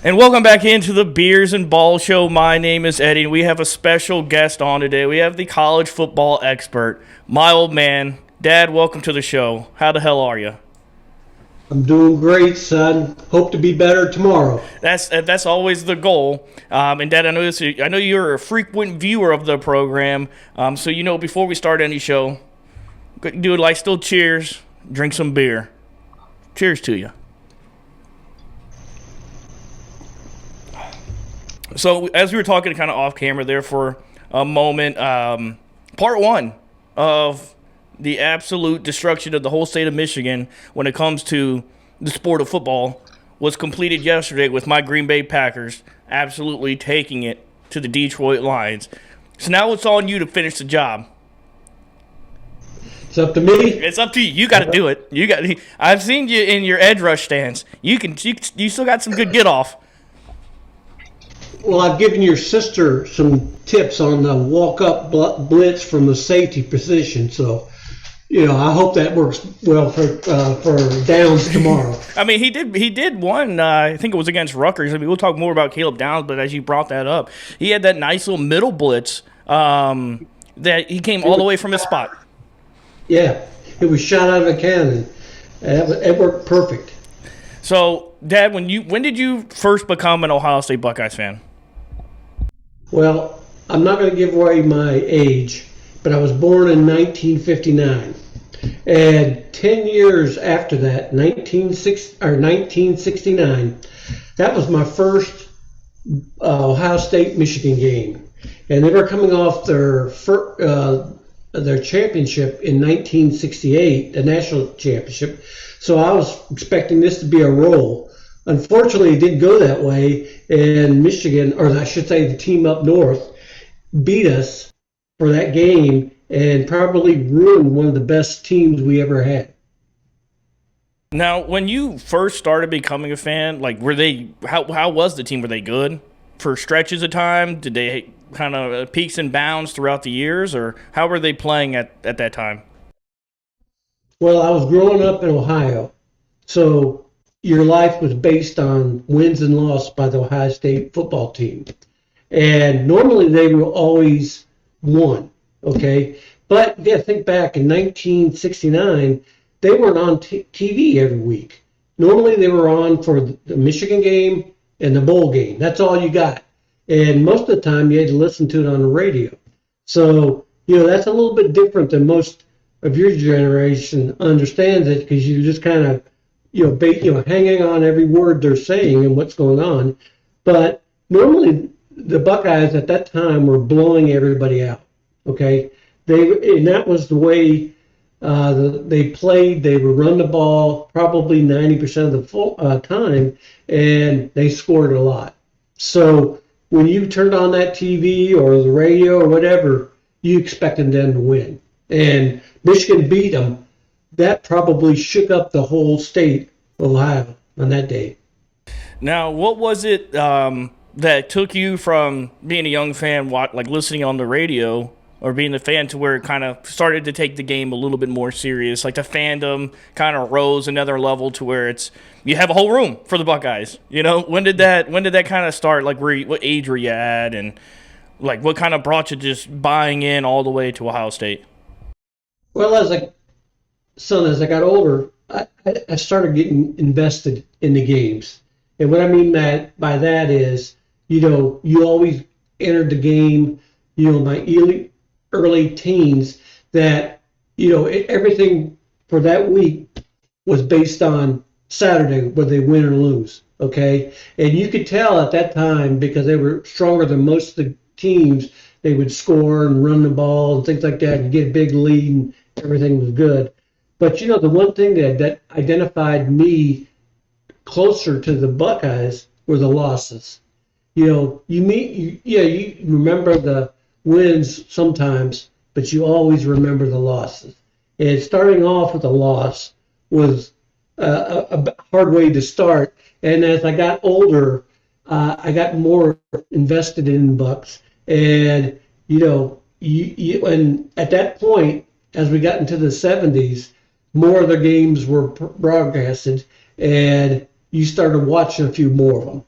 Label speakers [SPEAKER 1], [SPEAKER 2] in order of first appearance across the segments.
[SPEAKER 1] And welcome back into the Beers and Ball Show. My name is Eddie, and we have a special guest on today. We have the college football expert, my old man. Dad, welcome to the show. How the hell are you?
[SPEAKER 2] I'm doing great, son. Hope to be better tomorrow.
[SPEAKER 1] That's always the goal. And Dad, I know you're a frequent viewer of the program. So before we start any show, do it like still cheers, drink some beer. Cheers to you. So as we were talking kind of off camera there for a moment, part one of the absolute destruction of the whole state of Michigan when it comes to the sport of football was completed yesterday with my Green Bay Packers absolutely taking it to the Detroit Lions. So now it's on you to finish the job.
[SPEAKER 2] It's up to me.
[SPEAKER 1] It's up to you. You got to do it. I've seen you in your edge rush stance. You still got some good get off.
[SPEAKER 2] Well, I've given your sister some tips on the walk-up blitz from the safety position, so I hope that works well for downs tomorrow.
[SPEAKER 1] I mean, he did one. I think it was against Rutgers. I mean, we'll talk more about Caleb Downs, but as you brought that up, he had that nice little middle blitz that he came all the way from his spot.
[SPEAKER 2] Yeah, it was shot out of a cannon. It worked perfect.
[SPEAKER 1] So, Dad, when did you first become an Ohio State Buckeyes fan?
[SPEAKER 2] Well, I'm not going to give away my age, but I was born in 1959. And 10 years after that, 1969, that was my first Ohio State-Michigan game. And they were coming off their championship in 1968, the national championship. So I was expecting this to be a roll. Unfortunately, it didn't go that way, and Michigan, or I should say the team up north, beat us for that game and probably ruined one of the best teams we ever had.
[SPEAKER 1] Now, when you first started becoming a fan, like how was the team? Were they good for stretches of time? Did they kind of peaks and bounds throughout the years, or how were they playing at that time?
[SPEAKER 2] Well, I was growing up in Ohio, so your life was based on wins and losses by the Ohio State football team. And normally they were always won, okay? But yeah, think back in 1969, they weren't on TV every week. Normally they were on for the Michigan game and the bowl game. That's all you got. And most of the time you had to listen to it on the radio. So, that's a little bit different than most of your generation understands it, because you just kind of hanging on every word they're saying and what's going on. But normally the Buckeyes at that time were blowing everybody out. Okay, and that was the way they played. They would run the ball probably 90% of the time, and they scored a lot. So when you turned on that TV or the radio or whatever, you expected them to win. And Michigan beat them. That probably shook up the whole state of Ohio on that day.
[SPEAKER 1] Now, what was it that took you from being a young fan, like listening on the radio, or being a fan, to where it kind of started to take the game a little bit more serious? Like the fandom kind of rose another level to where you have a whole room for the Buckeyes. When did that kind of start? Like, what age were you at, and like what kind of brought you just buying in all the way to Ohio State?
[SPEAKER 2] Well, as I got older, I started getting invested in the games. And what I mean by that is, you always entered the game, my early teens, that, everything for that week was based on Saturday, whether they win or lose, okay? And you could tell at that time, because they were stronger than most of the teams, they would score and run the ball and things like that and get a big lead, and everything was good. But the one thing that identified me closer to the Buckeyes were the losses. You remember the wins sometimes, but you always remember the losses. And starting off with a loss was a hard way to start. And as I got older, I got more invested in Bucks. And and at that point, as we got into the 70s, more of the games were broadcasted, and you started watching a few more of them.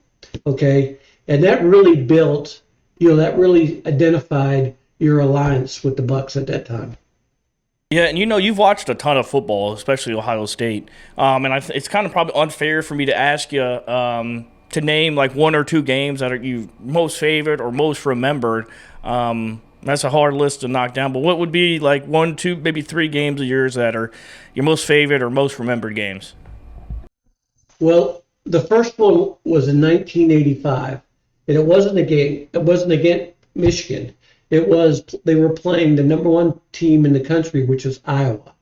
[SPEAKER 2] Okay, and that really built, that really identified your alliance with the Bucks at that time.
[SPEAKER 1] Yeah, and you've watched a ton of football, especially Ohio State. And it's kind of probably unfair for me to ask you to name like one or two games that are you most favorite or most remembered. That's a hard list to knock down. But what would be like one, two, maybe three games of yours that are your most favorite or most remembered games?
[SPEAKER 2] Well, the first one was in 1985, and it wasn't a game. It wasn't against Michigan. It was they were playing the number one team in the country, which was Iowa,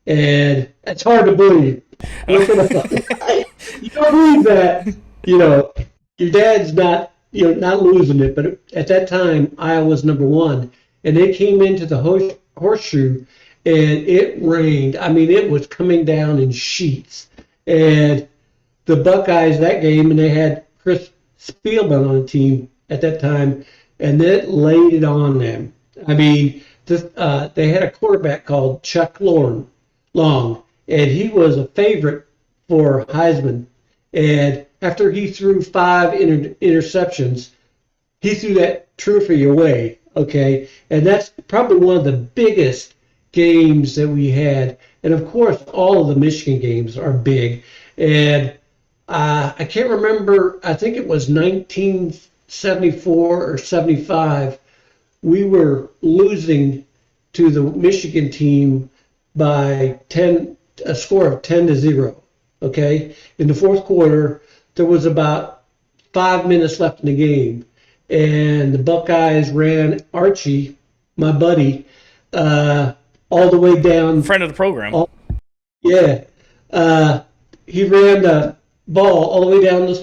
[SPEAKER 2] and it's hard to believe. Look it up. You don't believe that. Your dad's not losing it, but at that time Iowa was number one, and they came into the horseshoe, and it rained. I mean, it was coming down in sheets, and the Buckeyes that game, and they had Chris Spielman on the team at that time, and it laid it on them. I mean, they had a quarterback called Chuck Long, and he was a favorite for Heisman. And after he threw 5 interceptions, he threw that trophy away. Okay, and that's probably one of the biggest games that we had. And of course, all of the Michigan games are big. And I can't remember. I think it was 1974 or 75. We were losing to the Michigan team by a score of 10-0. Okay, in the fourth quarter, there was about 5 minutes left in the game, and the Buckeyes ran Archie, my buddy, all the way down.
[SPEAKER 1] Friend of the program.
[SPEAKER 2] Yeah, he ran the ball all the way down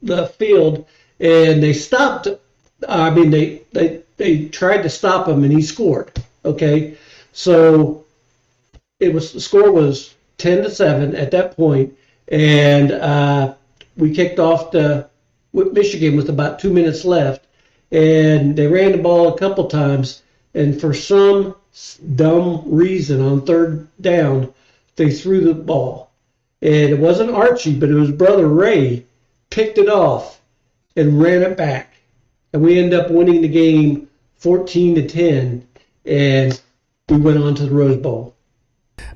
[SPEAKER 2] the field, and they stopped. I mean, they tried to stop him, and he scored. Okay, so the score was 10-7 at that point, and we kicked off with Michigan with about 2 minutes left, and they ran the ball a couple times, and for some dumb reason on third down, they threw the ball. And it wasn't Archie, but it was brother Ray, picked it off and ran it back. And we ended up winning the game 14-10, and we went on to the Rose Bowl.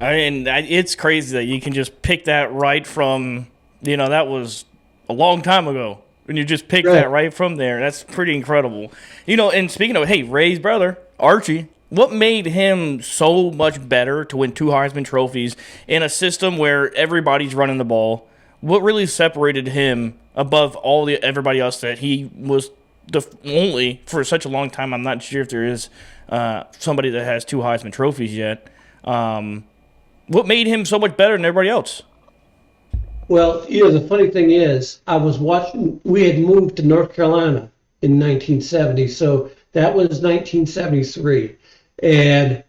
[SPEAKER 1] I mean, it's crazy that you can just pick that right from, that was a long time ago. And you just pick that right from there. That's pretty incredible. And speaking of, hey, Ray's brother, Archie, what made him so much better to win 2 Heisman trophies in a system where everybody's running the ball? What really separated him above everybody else that he was the only, for such a long time, I'm not sure if there is somebody that has 2 Heisman trophies yet. What made him so much better than everybody else?
[SPEAKER 2] Well, the funny thing is, I was watching, we had moved to North Carolina in 1970, so that was 1973. And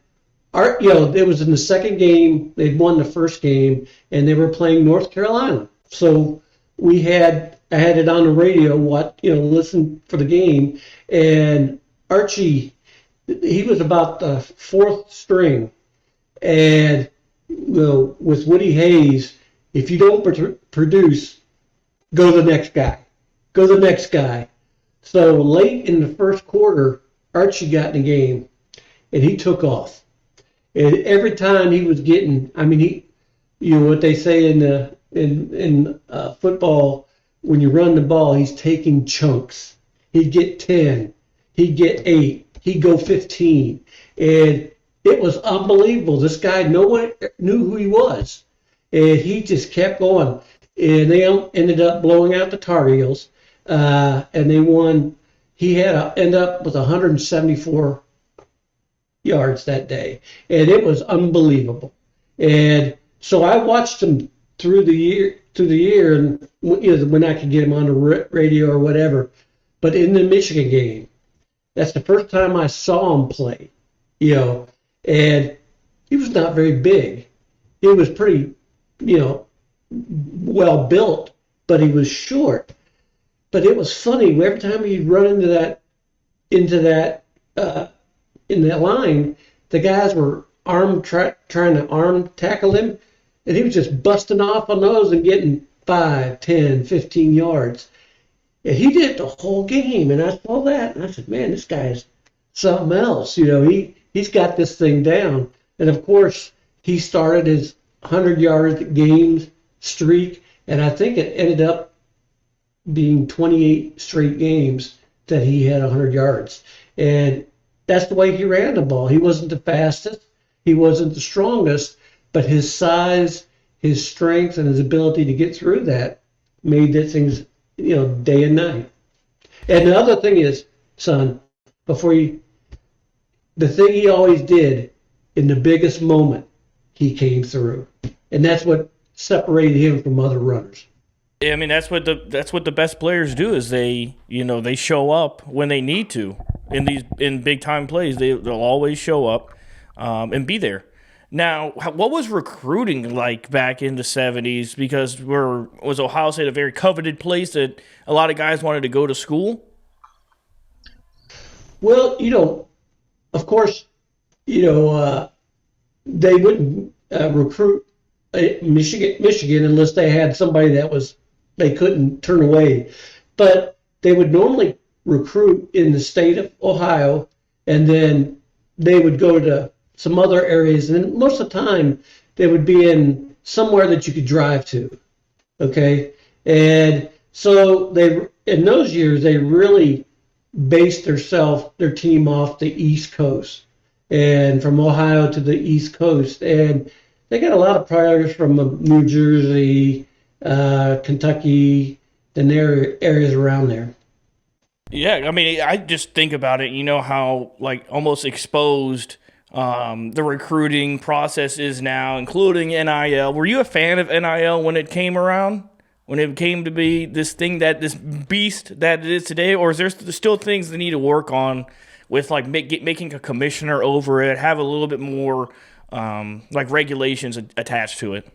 [SPEAKER 2] it was in the second game, they'd won the first game, and they were playing North Carolina. So I had it on the radio, listen for the game, and Archie, he was about the 4th string, and with Woody Hayes, if you don't produce, go the next guy. Go the next guy. So late in the first quarter, Archie got in the game, and he took off. And every time he was getting, I mean, what they say in football, when you run the ball, he's taking chunks. He'd get 10. He'd get 8. He'd go 15. And it was unbelievable. This guy, no one knew who he was. And he just kept going. And they ended up blowing out the Tar Heels. And they won. He ended up with 174 yards that day. And it was unbelievable. And so I watched him through the year, and when I could get him on the radio or whatever. But in the Michigan game, that's the first time I saw him play. And he was not very big. He was pretty, well built, but he was short. But it was funny. Every time he'd run into that in that line, the guys were trying to arm tackle him, and he was just busting off on those and getting 5, 10, 15 yards. And he did the whole game, and I saw that, and I said, man, this guy's something else. He's got this thing down. And of course, he started his 100-yard games streak, and I think it ended up being 28 straight games that he had 100 yards. And that's the way he ran the ball. He wasn't the fastest, he wasn't the strongest, but his size, his strength, and his ability to get through that made that things, day and night. And the other thing is, son, the thing he always did in the biggest moment, he came through. And that's what separated him from other runners.
[SPEAKER 1] I mean, that's what the best players do is they show up when they need to in big time plays. They'll always show up and be there. Now, what was recruiting like back in the '70s? Because was Ohio State a very coveted place that a lot of guys wanted to go to school?
[SPEAKER 2] Well, of course, they wouldn't recruit Michigan unless they had somebody they couldn't turn away. But they would normally recruit in the state of Ohio, and then they would go to some other areas, and most of the time they would be in somewhere that you could drive to. Okay, and so in those years they really based their team off the East Coast, and from Ohio to the East Coast, and they got a lot of players from New Jersey, Kentucky, and areas around there.
[SPEAKER 1] Yeah, I mean, I just think about it. You know how like almost exposed the recruiting process is now, including NIL. Were you a fan of NIL when it came around? When it came to be this beast that it is today, or is there still things they need to work on with like making a commissioner over it, have a little bit more like regulations attached to it?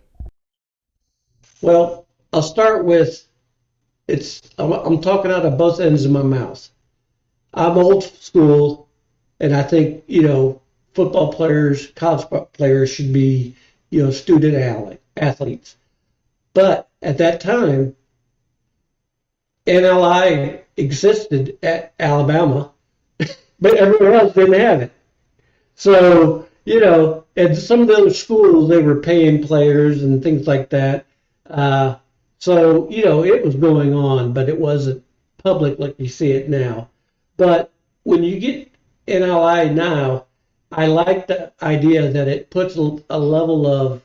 [SPEAKER 2] Well, I'll start with I'm talking out of both ends of my mouth. I'm old school, and I think football players, college players should be student athletes. But at that time, NLI existed at Alabama, but everyone else didn't have it. So, at some of those schools, they were paying players and things like that. So, it was going on, but it wasn't public like you see it now. But when you get NLI now, I like the idea that it puts a level of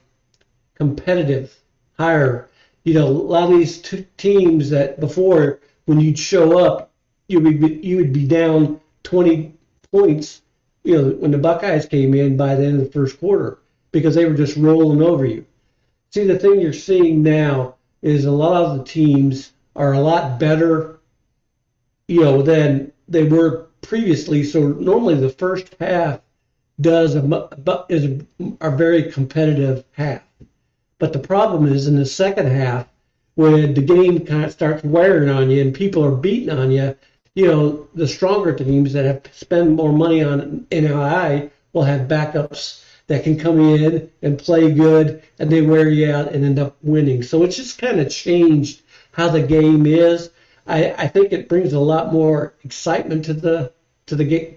[SPEAKER 2] competitive higher. A lot of these teams that before, when you'd show up, you would be down 20 points, when the Buckeyes came in by the end of the first quarter because they were just rolling over you. See, the thing you're seeing now is a lot of the teams are a lot better, than they were previously. So normally the first half is a very competitive half. But the problem is in the second half, when the game kind of starts wearing on you and people are beating on you, the stronger teams that have spent more money on NII will have backups that can come in and play good, and they wear you out and end up winning. So it's just kind of changed how the game is. I think it brings a lot more excitement to the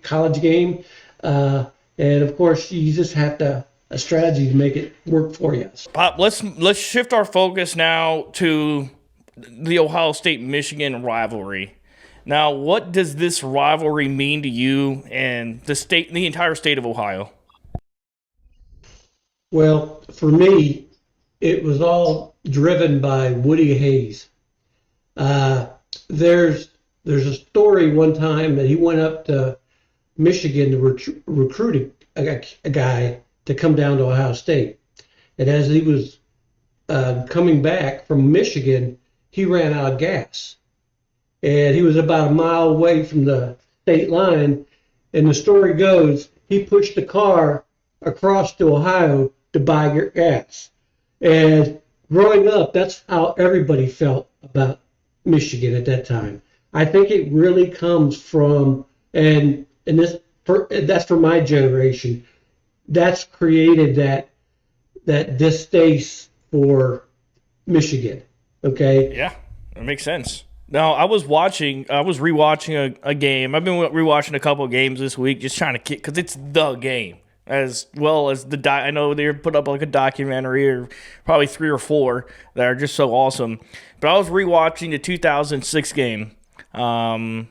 [SPEAKER 2] college game, and of course you just have a strategy to make it work for you.
[SPEAKER 1] Pop, let's shift our focus now to the Ohio State-Michigan rivalry. Now, what does this rivalry mean to you and the entire state of Ohio?
[SPEAKER 2] Well, for me, it was all driven by Woody Hayes. There's a story one time that he went up to Michigan to recruit a guy to come down to Ohio State. And as he was coming back from Michigan, he ran out of gas. And he was about a mile away from the state line. And the story goes, he pushed the car across to Ohio to buy gas. And growing up, that's how everybody felt about Michigan at that time. I think it really comes from, that's for my generation. That's created that distaste for Michigan. Okay.
[SPEAKER 1] Yeah, that makes sense. Now, I was rewatching a game. I've been rewatching a couple of games this week, just trying to kick, because it's the game. As well as I know they put up like a documentary, or probably 3 or 4 that are just so awesome. But I was rewatching the 2006 game, when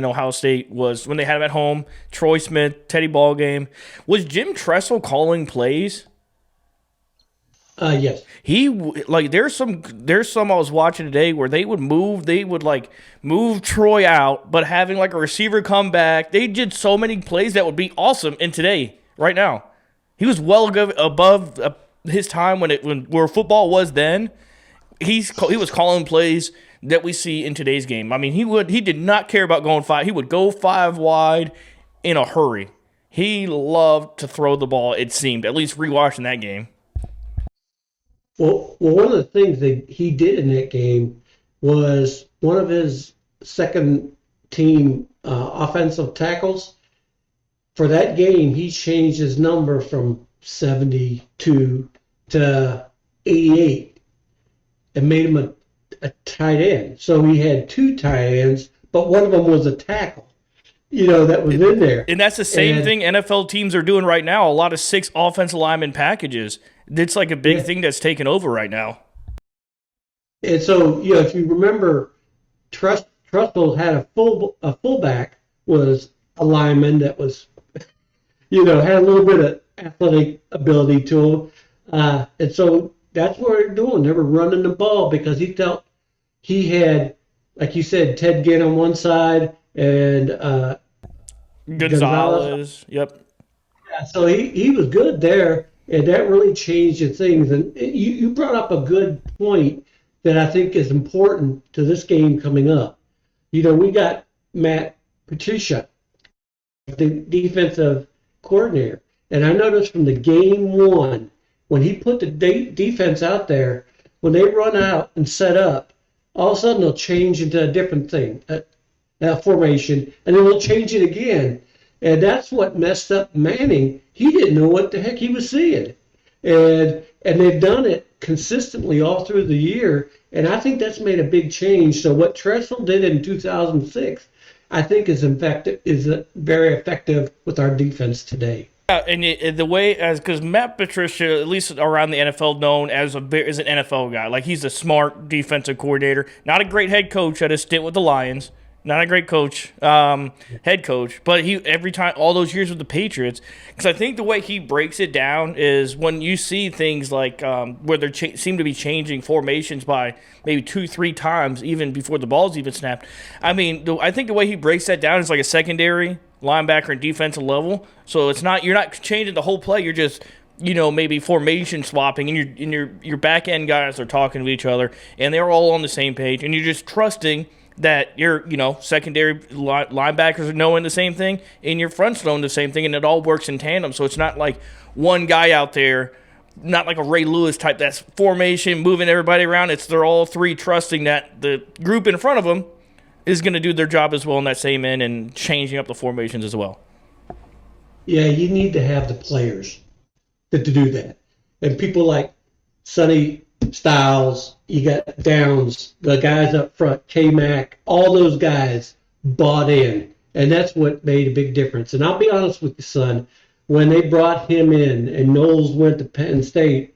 [SPEAKER 1] Ohio State when they had him at home. Troy Smith, Teddy Ballgame. Was Jim Tressel calling plays?
[SPEAKER 2] Yes.
[SPEAKER 1] There's some I was watching today where they would move Troy out, but having like a receiver come back. They did so many plays that would be awesome in today, right now. He was well above his time where football was then. He was calling plays that we see in today's game. I mean, he did not care about going 5. He would go 5 wide in a hurry. He loved to throw the ball, it seemed, at least rewatching that game.
[SPEAKER 2] Well, one of the things that he did in that game was one of his second team offensive tackles. For that game, he changed his number from 72 to 88 and made him a tight end. So he had 2 tight ends, but one of them was a tackle, that was in there.
[SPEAKER 1] And that's the same thing NFL teams are doing right now. A lot of 6 offensive lineman packages. It's like a big thing that's taken over right now.
[SPEAKER 2] And so, if you remember, Tressel had a fullback was a lineman that was, had a little bit of athletic ability to him. And so that's what they're doing. They were running the ball because he felt he had, like you said, Ted Ginn on one side and
[SPEAKER 1] Gonzalez. Yep.
[SPEAKER 2] Yeah, so he was good there. And that really changed the things. And you brought up a good point that I think is important to this game coming up. We got Matt Patricia, the defensive coordinator. And I noticed from the game 1, when he put the defense out there, when they run out and set up, all of a sudden they'll change into a different thing, a formation, and then they'll change it again. And that's what messed up Manning. He didn't know what the heck he was seeing. And they've done it consistently all through the year. And I think that's made a big change. So what Tressel did in 2006, I think is very effective with our defense today.
[SPEAKER 1] Yeah, and the way, because Matt Patricia, at least around the NFL, known as an NFL guy. Like, he's a smart defensive coordinator. Not a great head coach at his stint with the Lions. Not a great coach, head coach, but every time, all those years with the Patriots, because I think the way he breaks it down is when you see things like where they seem to be changing formations by maybe 2-3 times even before the ball's even snapped. I mean, I think the way he breaks that down is like a secondary linebacker and defensive level. So you're not changing the whole play. You're just maybe formation swapping, and your back end guys are talking to each other, and they're all on the same page, and you're just trusting that your secondary linebackers are knowing the same thing and your front's knowing the same thing, and it all works in tandem. So it's not like one guy out there, not like a Ray Lewis type that's formation moving everybody around. They're all 3 trusting that the group in front of them is going to do their job as well in that same end and changing up the formations as well.
[SPEAKER 2] Yeah, you need to have the players to do that. And people like Sonny Styles, you got Downs, the guys up front, K-Mac, all those guys bought in. And that's what made a big difference. And I'll be honest with you, son, when they brought him in and Knowles went to Penn State,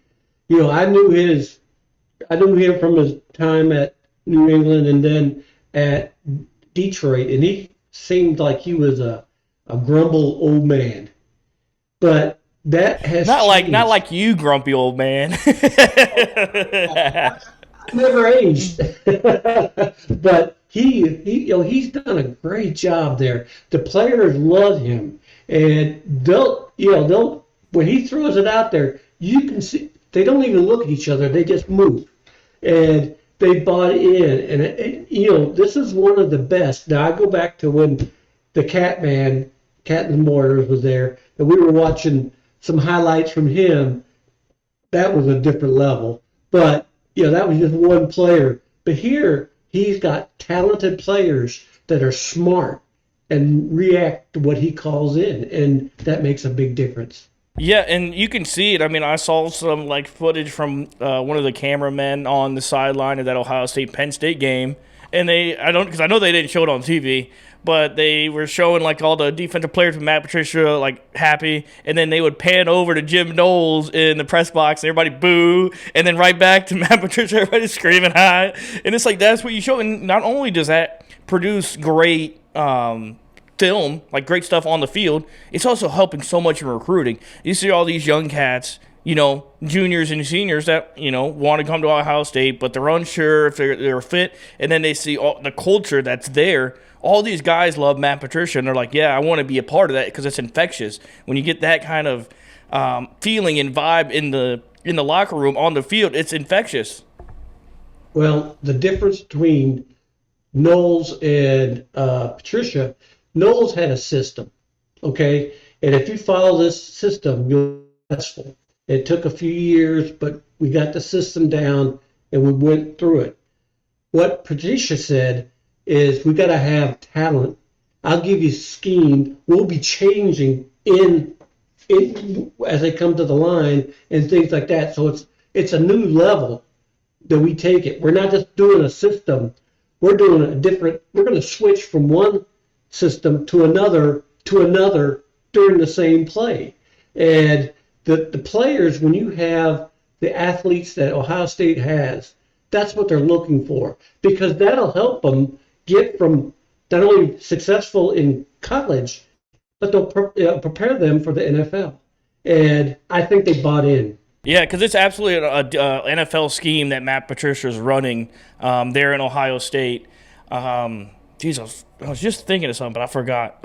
[SPEAKER 2] I knew him from his time at New England and then at Detroit, and he seemed like he was a grumble old man. But that has
[SPEAKER 1] not
[SPEAKER 2] changed.
[SPEAKER 1] like you, grumpy old man.
[SPEAKER 2] Never aged. But he's done a great job there. The players love him, and they'll when he throws it out there, you can see they don't even look at each other. They just move, and they bought in. And this is one of the best. Now I go back to when the Cat and the Mortars was there, and we were watching some highlights from him. That was a different level. But, that was just one player. But here, he's got talented players that are smart and react to what he calls in. And that makes a big difference.
[SPEAKER 1] Yeah, and you can see it. I mean, I saw some footage from one of the cameramen on the sideline of that Ohio State-Penn State game. and because I know they didn't show it on TV, but they were showing like all the defensive players with Matt Patricia like happy, and then they would pan over to Jim Knowles in the press box, and everybody boo, and then right back to Matt Patricia, everybody screaming hi, and it's like that's what you show. And not only does that produce great film, like great stuff on the field, it's also helping so much in recruiting. You see all these young cats, juniors and seniors that, want to come to Ohio State, but they're unsure if they're fit, and then they see all the culture that's there. All these guys love Matt Patricia, and they're like, yeah, I want to be a part of that because it's infectious. When you get that kind of feeling and vibe in the locker room, on the field, it's infectious.
[SPEAKER 2] Well, the difference between Knowles and Patricia, Knowles had a system, okay? And if you follow this system, you'll be successful. It took a few years, but we got the system down and we went through it. What Patricia said is we got to have talent. I'll give you scheme. We'll be changing in as they come to the line and things like that. So it's a new level that we take it. We're not just doing a system. We're doing we're going to switch from one system to another during the same play. And the players, when you have the athletes that Ohio State has, that's what they're looking for, because that'll help them get from not only successful in college, but they'll prepare them for the NFL. And I think they bought in.
[SPEAKER 1] Yeah, because it's absolutely an NFL scheme that Matt Patricia is running there in Ohio State. Geez, I was just thinking of something, but I forgot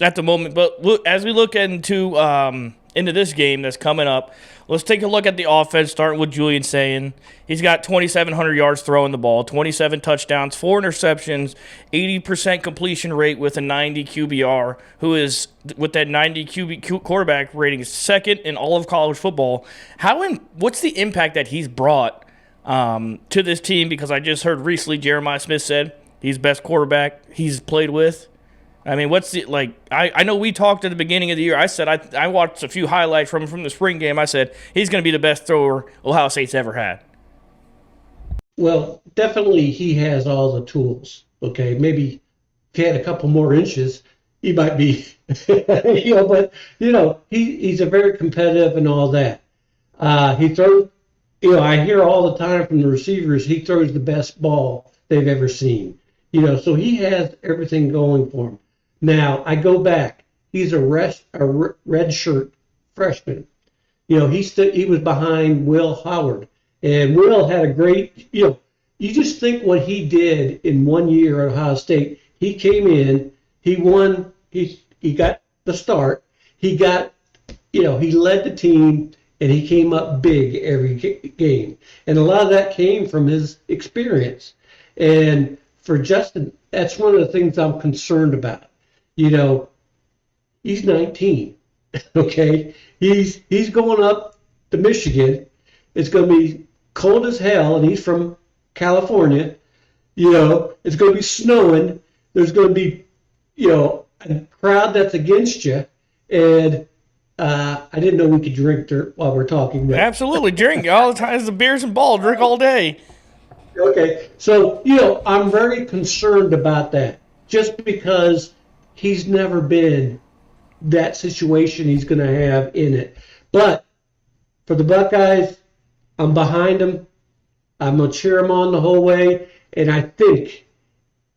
[SPEAKER 1] at the moment. But look, as we look into this game that's coming up, let's take a look at the offense, starting with Julian Sayin. He's got 2,700 yards throwing the ball, 27 touchdowns, 4 interceptions, 80% completion rate with a 90 QBR, who is, with that 90 QB quarterback rating, is second in all of college football. What's the impact that he's brought to this team? Because I just heard recently Jeremiah Smith said he's the best quarterback he's played with. I mean, I know we talked at the beginning of the year. I said I watched a few highlights from the spring game. I said he's going to be the best thrower Ohio State's ever had.
[SPEAKER 2] Well, definitely he has all the tools. Okay, maybe if he had a couple more inches, he might be, but he's a very competitive and all that. He throws, I hear all the time from the receivers, he throws the best ball they've ever seen. So he has everything going for him. Now, I go back. He's a redshirt freshman. He was behind Will Howard. And Will had a great, you just think what he did in 1 year at Ohio State. He came in, he won, he got the start. He got, he led the team, and he came up big every game. And a lot of that came from his experience. And for Justin, that's one of the things I'm concerned about. He's 19, okay? He's going up to Michigan. It's going to be cold as hell, and he's from California. It's going to be snowing. There's going to be, a crowd that's against you. And I didn't know we could drink while we're talking. But.
[SPEAKER 1] Absolutely, drink all the time. The beers and ball, drink all day.
[SPEAKER 2] Okay, so, I'm very concerned about that, just because he's never been that situation he's going to have in it. But for the Buckeyes, I'm behind him. I'm going to cheer him on the whole way, and I think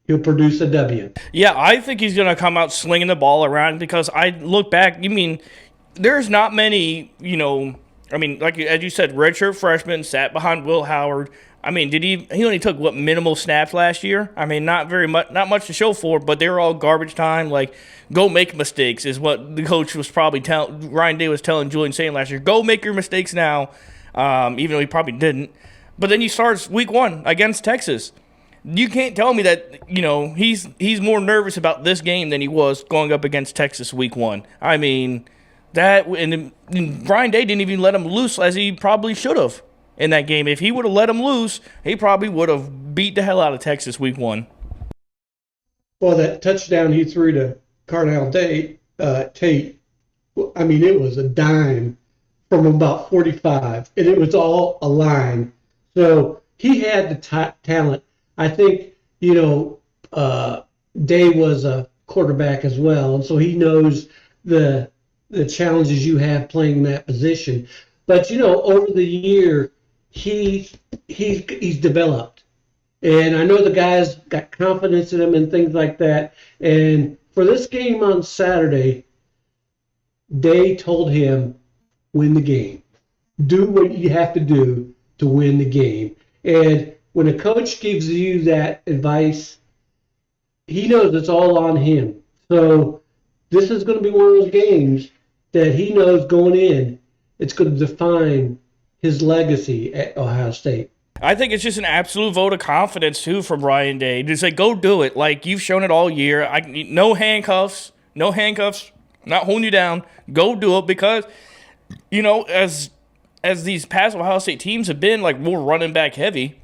[SPEAKER 2] he'll produce a W.
[SPEAKER 1] Yeah, I think he's going to come out slinging the ball around, because I look back, there's not many, like as you said, redshirt freshman, sat behind Will Howard. He only took minimal snaps last year? Not very much, not much to show for, but they were all garbage time. Like, go make mistakes is what the coach was probably Ryan Day was telling Julian Sayin last year. Go make your mistakes now, even though he probably didn't. But then he starts week 1 against Texas. You can't tell me that, he's more nervous about this game than he was going up against Texas week 1. And Ryan Day didn't even let him loose as he probably should have. In that game, if he would have let him loose, he probably would have beat the hell out of Texas week 1.
[SPEAKER 2] Well, that touchdown he threw to Carnell Tate, it was a dime from about 45, and it was all a line. So he had the talent. I think, Day was a quarterback as well, and so he knows the challenges you have playing that position. But over the year, he's developed, and I know the guys got confidence in him and things like that. And for this game on Saturday, they told him, win the game. Do what you have to do to win the game. And when a coach gives you that advice, he knows it's all on him. So this is going to be one of those games that he knows going in, it's going to define his legacy at Ohio State.
[SPEAKER 1] I think it's just an absolute vote of confidence, too, from Ryan Day. Just like, go do it. Like, you've shown it all year. No handcuffs, not holding you down. Go do it because, as these past Ohio State teams have been, like, more running back heavy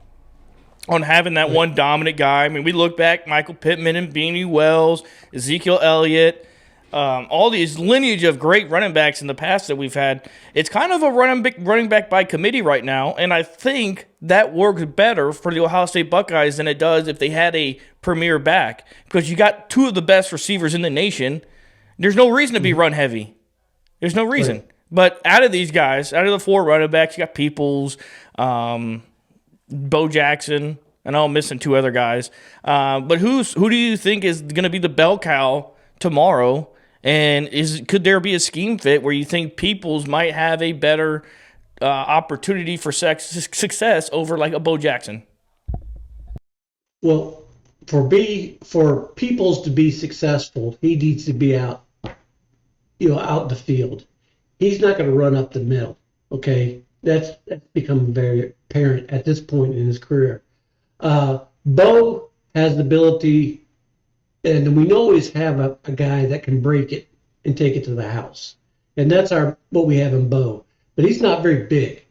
[SPEAKER 1] on having that one dominant guy. I mean, we look back, Michael Pittman and Beanie Wells, Ezekiel Elliott, all these lineage of great running backs in the past that we've had. It's kind of a running back by committee right now, and I think that works better for the Ohio State Buckeyes than it does if they had a premier back, because you got two of the best receivers in the nation. There's no reason to be run heavy. There's no reason. Right. But out of these guys, out of the four running backs, you got Peoples, Bo Jackson, and I'm missing two other guys. But who do you think is going to be the bell cow tomorrow? And could there be a scheme fit where you think Peoples might have a better opportunity for success over like a Bo Jackson?
[SPEAKER 2] Well, for Peoples to be successful, he needs to be out in the field. He's not going to run up the middle. Okay, that's become very apparent at this point in his career. Bo has the ability, and we always have a guy that can break it and take it to the house, and that's what we have in Bo. But he's not very big,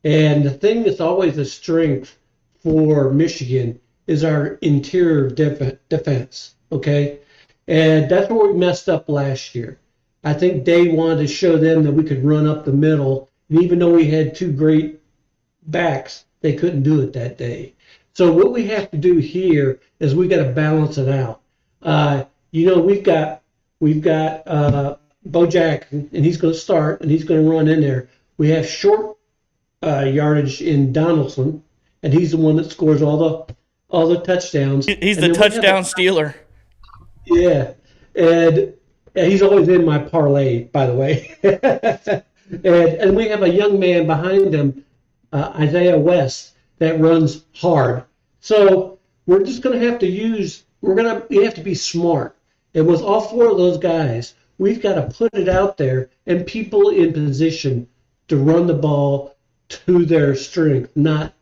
[SPEAKER 2] and the thing that's always a strength for Michigan is our interior defense. Okay, and that's where we messed up last year. I think they wanted to show them that we could run up the middle, and even though we had two great backs, they couldn't do it that day. So what we have to do here is we got to balance it out. We've got Bo Jackson, and he's going to start, and he's going to run in there. We have short yardage in Donaldson, and he's the one that scores all the touchdowns.
[SPEAKER 1] He's the touchdown stealer.
[SPEAKER 2] Yeah, and he's always in my parlay, by the way. and we have a young man behind him, Isaiah West, that runs hard. So we're just going to have to we have to be smart. And with all four of those guys, we've got to put it out there and people in position to run the ball to their strength, not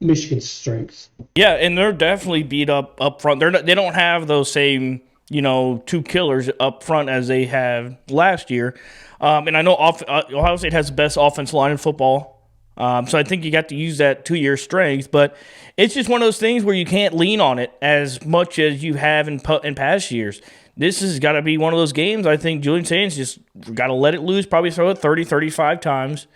[SPEAKER 2] Michigan's strengths.
[SPEAKER 1] Yeah, and they're definitely beat up front. They don't have those same two killers up front as they have last year. And I know Ohio State has the best offensive line in football. So I think you got to use that to your strength. But it's just one of those things where you can't lean on it as much as you have in past years. This has got to be one of those games. I think Julian Saints just got to let it loose, probably throw it 30, 35 times.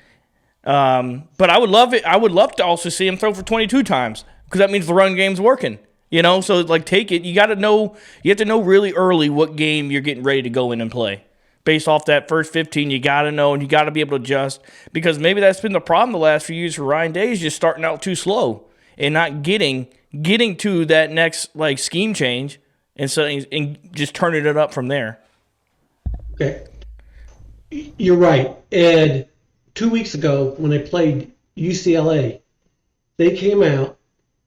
[SPEAKER 1] But I would love it. I would love to also see him throw for 22 times because that means the run game's working. So like take it. You have to know really early what game you're getting ready to go in and play. Based off that first 15, you got to know and you got to be able to adjust because maybe that's been the problem the last few years for Ryan Day is just starting out too slow and not getting to that next like scheme change and just turning it up from there.
[SPEAKER 2] Okay, you're right. And 2 weeks ago when they played UCLA, they came out.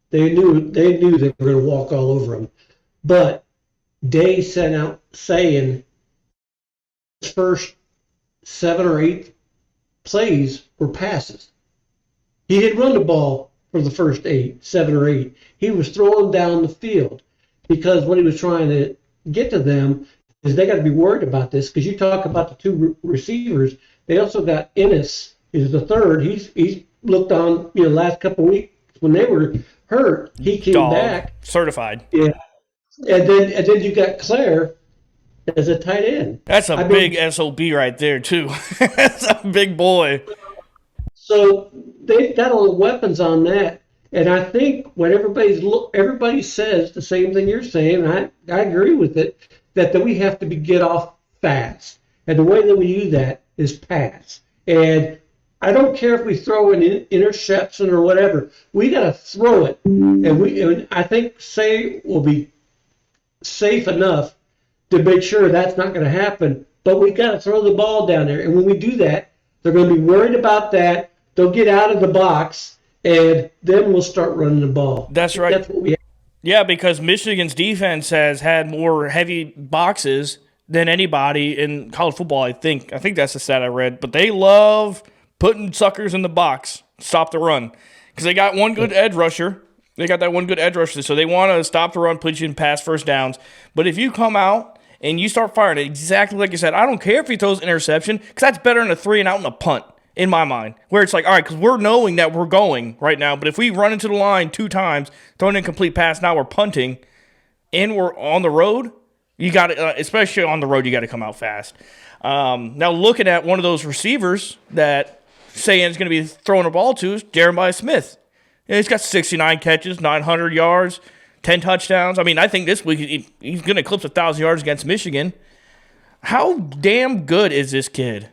[SPEAKER 2] They knew they were going to walk all over them, but Day sent out saying his first 7 or 8 plays were passes. He didn't run the ball for the first 7 or 8. He was throwing down the field because what he was trying to get to them is they got to be worried about this because you talk about the two receivers. They also got Ennis is the third. He's looked on last couple of weeks when they were hurt. He came back
[SPEAKER 1] certified.
[SPEAKER 2] Yeah, and then you got Claire as a tight end.
[SPEAKER 1] That's a big SOB right there, too. That's a big boy.
[SPEAKER 2] So they've got all the weapons on that. And I think what everybody says the same thing you're saying. I agree with it that we have to get off fast, and the way that we do that is pass. And I don't care if we throw an interception or whatever. We got to throw it, and I think Say will be safe enough to make sure that's not going to happen. But we got to throw the ball down there, and when we do that, they're going to be worried about that. They'll get out of the box, and then we'll start running the ball.
[SPEAKER 1] That's right.
[SPEAKER 2] That's what we have.
[SPEAKER 1] Yeah, because Michigan's defense has had more heavy boxes than anybody in college football, I think. I think that's the stat I read. But they love putting suckers in the box, stop the run. Because they got one good edge rusher. They got that one good edge rusher. So they want to stop the run, put you in pass first downs. But if you come out and you start firing exactly like you said, I don't care if he throws an interception, because that's better than a 3 and out and a punt, in my mind. Where it's like, all right, because we're knowing that we're going right now. But if we run into the line 2 times, throw an incomplete pass, now we're punting, and we're on the road, you got to, especially on the road, you got to come out fast. Now, looking at one of those receivers that Saban's going to be throwing the ball to is Jeremiah Smith. Yeah, he's got 69 catches, 900 yards, 10 touchdowns. I mean, I think this week he's going to eclipse 1,000 yards against Michigan. How damn good is this kid?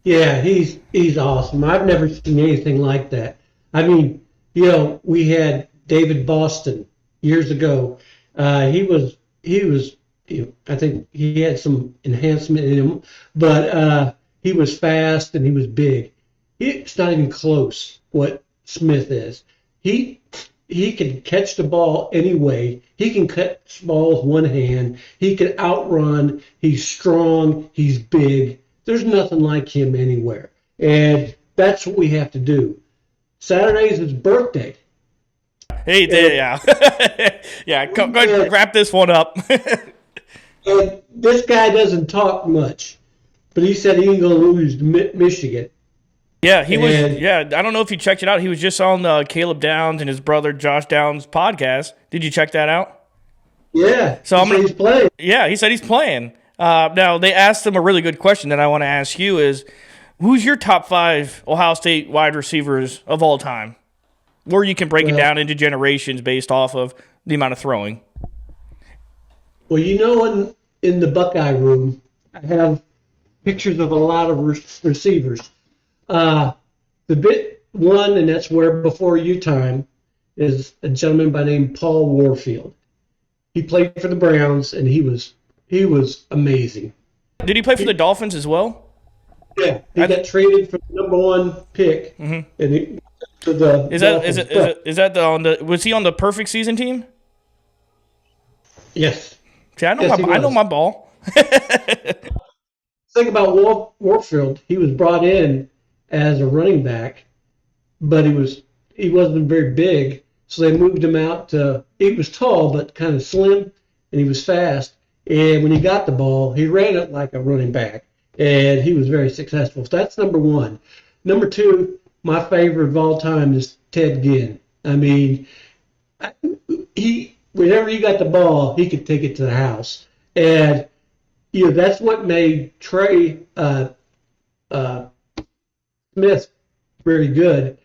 [SPEAKER 2] Yeah, he's awesome. I've never seen anything like that. I mean, we had David Boston years ago. He was. I think he had some enhancement in him, but he was fast and he was big. It's not even close what Smith is. He can catch the ball anyway. He can catch the ball with one hand. He can outrun. He's strong. He's big. There's nothing like him anywhere. And that's what we have to do. Saturday is his birthday.
[SPEAKER 1] Hey, yeah. Yeah, go ahead and wrap this one up.
[SPEAKER 2] And this guy doesn't talk much, but he said he ain't going to lose to Michigan.
[SPEAKER 1] Yeah, he was. Yeah, I don't know if you checked it out. He was just on Caleb Downs and his brother Josh Downs' podcast. Did you check that out?
[SPEAKER 2] Yeah.
[SPEAKER 1] So
[SPEAKER 2] he's playing.
[SPEAKER 1] Yeah, he said he's playing. Now they asked him a really good question that I want to ask you is, who's your top 5 Ohio State wide receivers of all time? Where you can break it down into generations based off of the amount of throwing.
[SPEAKER 2] Well, in the Buckeye room, I have pictures of a lot of receivers. The bit one, and that's where before your time, is a gentleman by the name Paul Warfield. He played for the Browns, and he was amazing.
[SPEAKER 1] Did he play for the Dolphins as well?
[SPEAKER 2] Yeah, he got traded for the number 1 pick, and to the
[SPEAKER 1] was he on the perfect season team?
[SPEAKER 2] Yes.
[SPEAKER 1] See, I know my ball.
[SPEAKER 2] Think about Warfield. He was brought in as a running back, but he wasn't very big, so they moved him out to. He was tall but kind of slim, and he was fast. And when he got the ball, he ran it like a running back, and he was very successful. So that's number 1. Number 2, my favorite of all time is Ted Ginn. I mean, whenever he got the ball, he could take it to the house, and that's what made Trey Smith very good.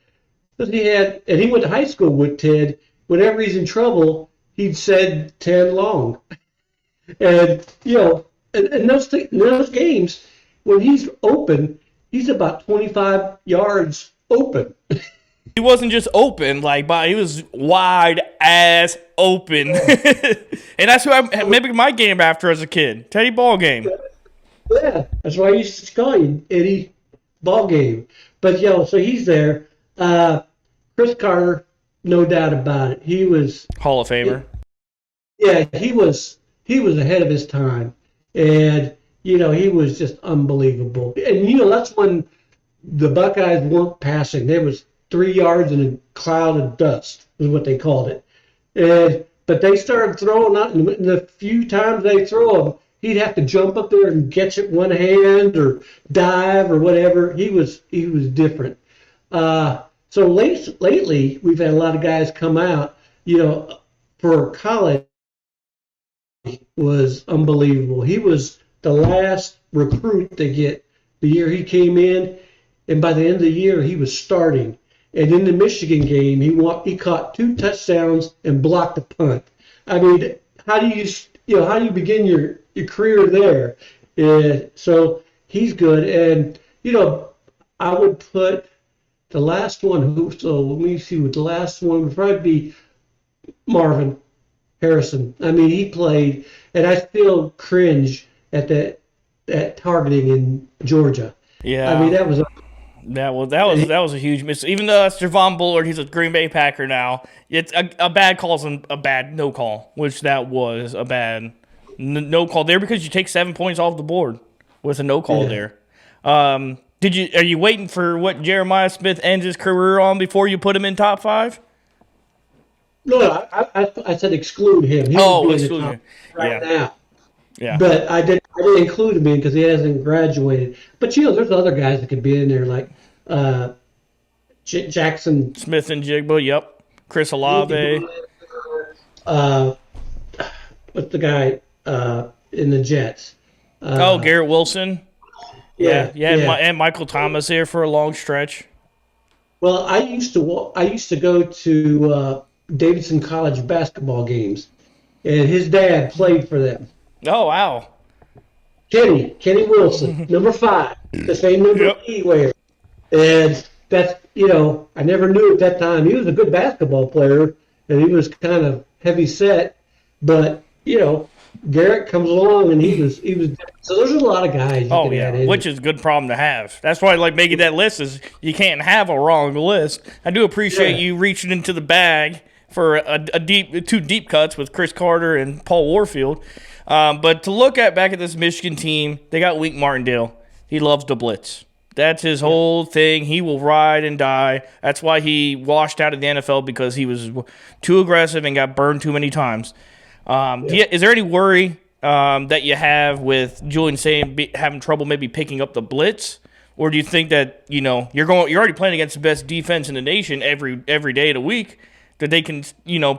[SPEAKER 2] Because he went to high school with Ted. Whenever he's in trouble, he'd said Ted long. And, in those games, when he's open, he's about 25 yards open.
[SPEAKER 1] He wasn't just open, he was wide ass open. And that's who I mimicked my game after as a kid. Teddy Ball Game.
[SPEAKER 2] Yeah, that's why I used to call you Eddie Ball Game. But, so he's there. Chris Carter, no doubt about it. He was
[SPEAKER 1] Hall of Famer.
[SPEAKER 2] He was ahead of his time, and he was just unbelievable. And that's when the Buckeyes weren't passing. There was 3 yards in a cloud of dust, is what they called it. But they started throwing out, and the few times they throw him, he'd have to jump up there and catch it one hand or dive or whatever. He was different. So lately, we've had a lot of guys come out. For college, was unbelievable. He was the last recruit to get the year he came in, and by the end of the year, he was starting. And in the Michigan game, he caught 2 touchdowns and blocked a punt. I mean, how do you begin your career there? So he's good. And, I would put the last one, so let me see, the last one would probably be Marvin Harrison. I mean, he played, and I still cringe at that targeting in Georgia.
[SPEAKER 1] Yeah.
[SPEAKER 2] I mean, that was
[SPEAKER 1] a huge miss. Even though that's Javon Bullard, he's a Green Bay Packer now. It's a bad call's a bad no call, which that was a bad no call there because you take 7 points off the board with a no call there. Are you waiting for what Jeremiah Smith ends his career on before you put him in top 5?
[SPEAKER 2] No, I said exclude him.
[SPEAKER 1] Exclude him
[SPEAKER 2] now.
[SPEAKER 1] Yeah.
[SPEAKER 2] But I didn't include him in because he hasn't graduated. But there's other guys that could be in there like Jackson
[SPEAKER 1] Smith and Jigba. Yep. Chris Olave.
[SPEAKER 2] What's the guy in the Jets?
[SPEAKER 1] Garrett Wilson.
[SPEAKER 2] Yeah.
[SPEAKER 1] And Michael Thomas here for a long stretch.
[SPEAKER 2] Well, I used to go to Davidson College basketball games, and his dad played for them.
[SPEAKER 1] Oh, wow.
[SPEAKER 2] Kenny Wilson, number 5, the same number he wears. And that's, I never knew at that time. He was a good basketball player, and he was kind of heavy set. But, Garrett comes along, and he was. So there's a lot of guys you can add in.
[SPEAKER 1] Which is a good problem to have. That's why I like making that list is you can't have a wrong list. I do appreciate you reaching into the bag for 2 deep cuts with Chris Carter and Paul Warfield. But to look back at this Michigan team, they got Wink Martindale. He loves the blitz. That's his whole thing. He will ride and die. That's why he washed out of the NFL because he was too aggressive and got burned too many times. Is there any worry that you have with Julian Saban having trouble maybe picking up the blitz? Or do you think that, you're already playing against the best defense in the nation every day of the week, that they can,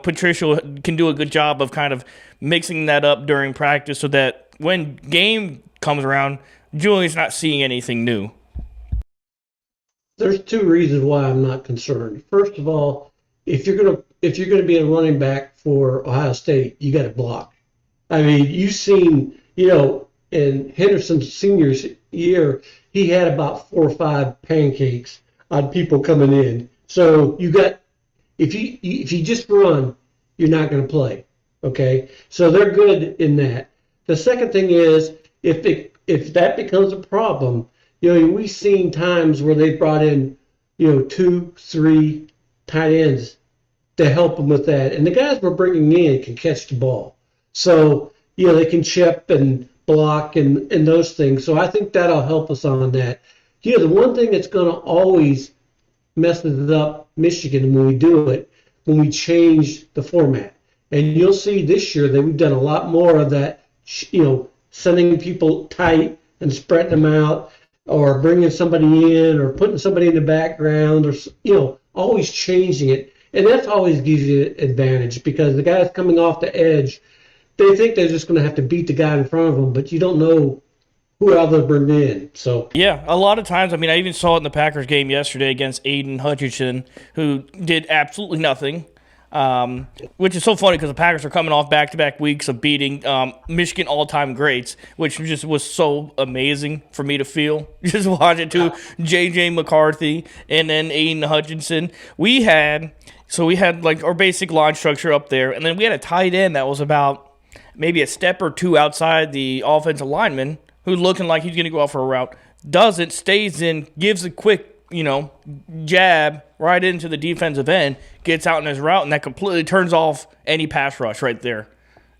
[SPEAKER 1] Patricia can do a good job of kind of mixing that up during practice so that when game comes around, Julian's not seeing anything new?
[SPEAKER 2] There's 2 reasons why I'm not concerned. First of all, if you're gonna be a running back for Ohio State, you got to block. I mean, you've seen, in Henderson's senior year, he had about 4 or 5 pancakes on people coming in. So if you just run, you're not going to play. Okay, so they're good in that. The second thing is if that becomes a problem, we've seen times where they brought in 2, 3 tight ends to help them with that, and the guys we're bringing in can catch the ball, so they can chip and block and those things. So I think that'll help us on that. The one thing that's going to always mess it up Michigan when we do it, when we change the format. And you'll see this year that we've done a lot more of that, sending people tight and spreading them out, or bringing somebody in, or putting somebody in the background, or, always changing it. And that always gives you an advantage because the guys coming off the edge, they think they're just going to have to beat the guy in front of them, but you don't know who else they'll bring in. So
[SPEAKER 1] yeah, a lot of times, I even saw it in the Packers game yesterday against Aiden Hutchinson, who did absolutely nothing. Which is so funny because the Packers are coming off back-to-back weeks of beating Michigan all-time greats, which just was so amazing for me to feel. Just watching to J.J. McCarthy and then Aiden Hutchinson. We had like our basic line structure up there, and then we had a tight end that was about maybe a step or 2 outside the offensive lineman who's looking like he's going to go out for a route. Doesn't, stays in, gives a quick jab right into the defensive end, gets out in his route, and that completely turns off any pass rush right there.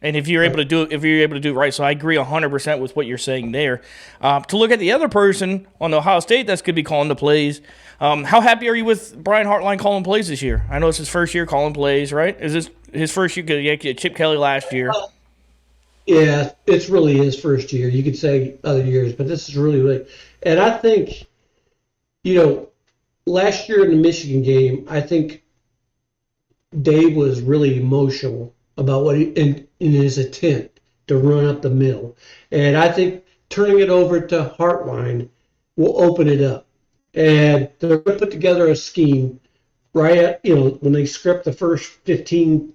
[SPEAKER 1] And if you're able to do it right, so I agree 100% with what you're saying there. To look at the other person on Ohio State that's going to be calling the plays, how happy are you with Brian Hartline calling plays this year? I know it's his first year calling plays, right? Is this his first year? Because you had Chip Kelly last year.
[SPEAKER 2] Yeah, it's really his first year. You could say other years, but this is really. And I think, last year in the Michigan game, I think Dave was really emotional about what in his attempt to run up the middle. And I think turning it over to Hartline will open it up. And they're going to put together a scheme right at, when they script the first 15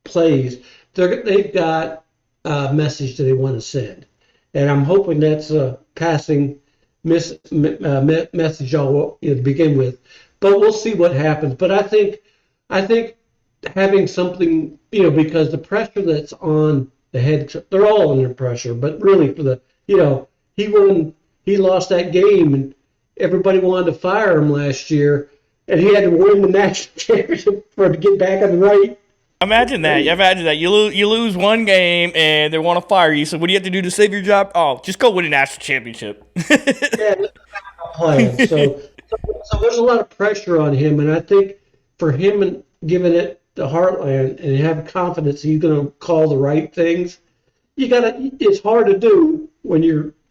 [SPEAKER 2] plays, they've got a message that they want to send. And I'm hoping that's a passing message to begin with. But we'll see what happens. But I think having something, because the pressure that's on the head, they're all under pressure. But really, he lost that game, and everybody wanted to fire him last year, and he had to win the national championship to get back on the right.
[SPEAKER 1] Imagine that. You lose one game and they want to fire you. So what do you have to do to save your job? Oh, just go win a national championship.
[SPEAKER 2] Yeah, playing. So there's a lot of pressure on him, and I think for him and giving it the heartland and have confidence he's going to call the right things, it's hard to do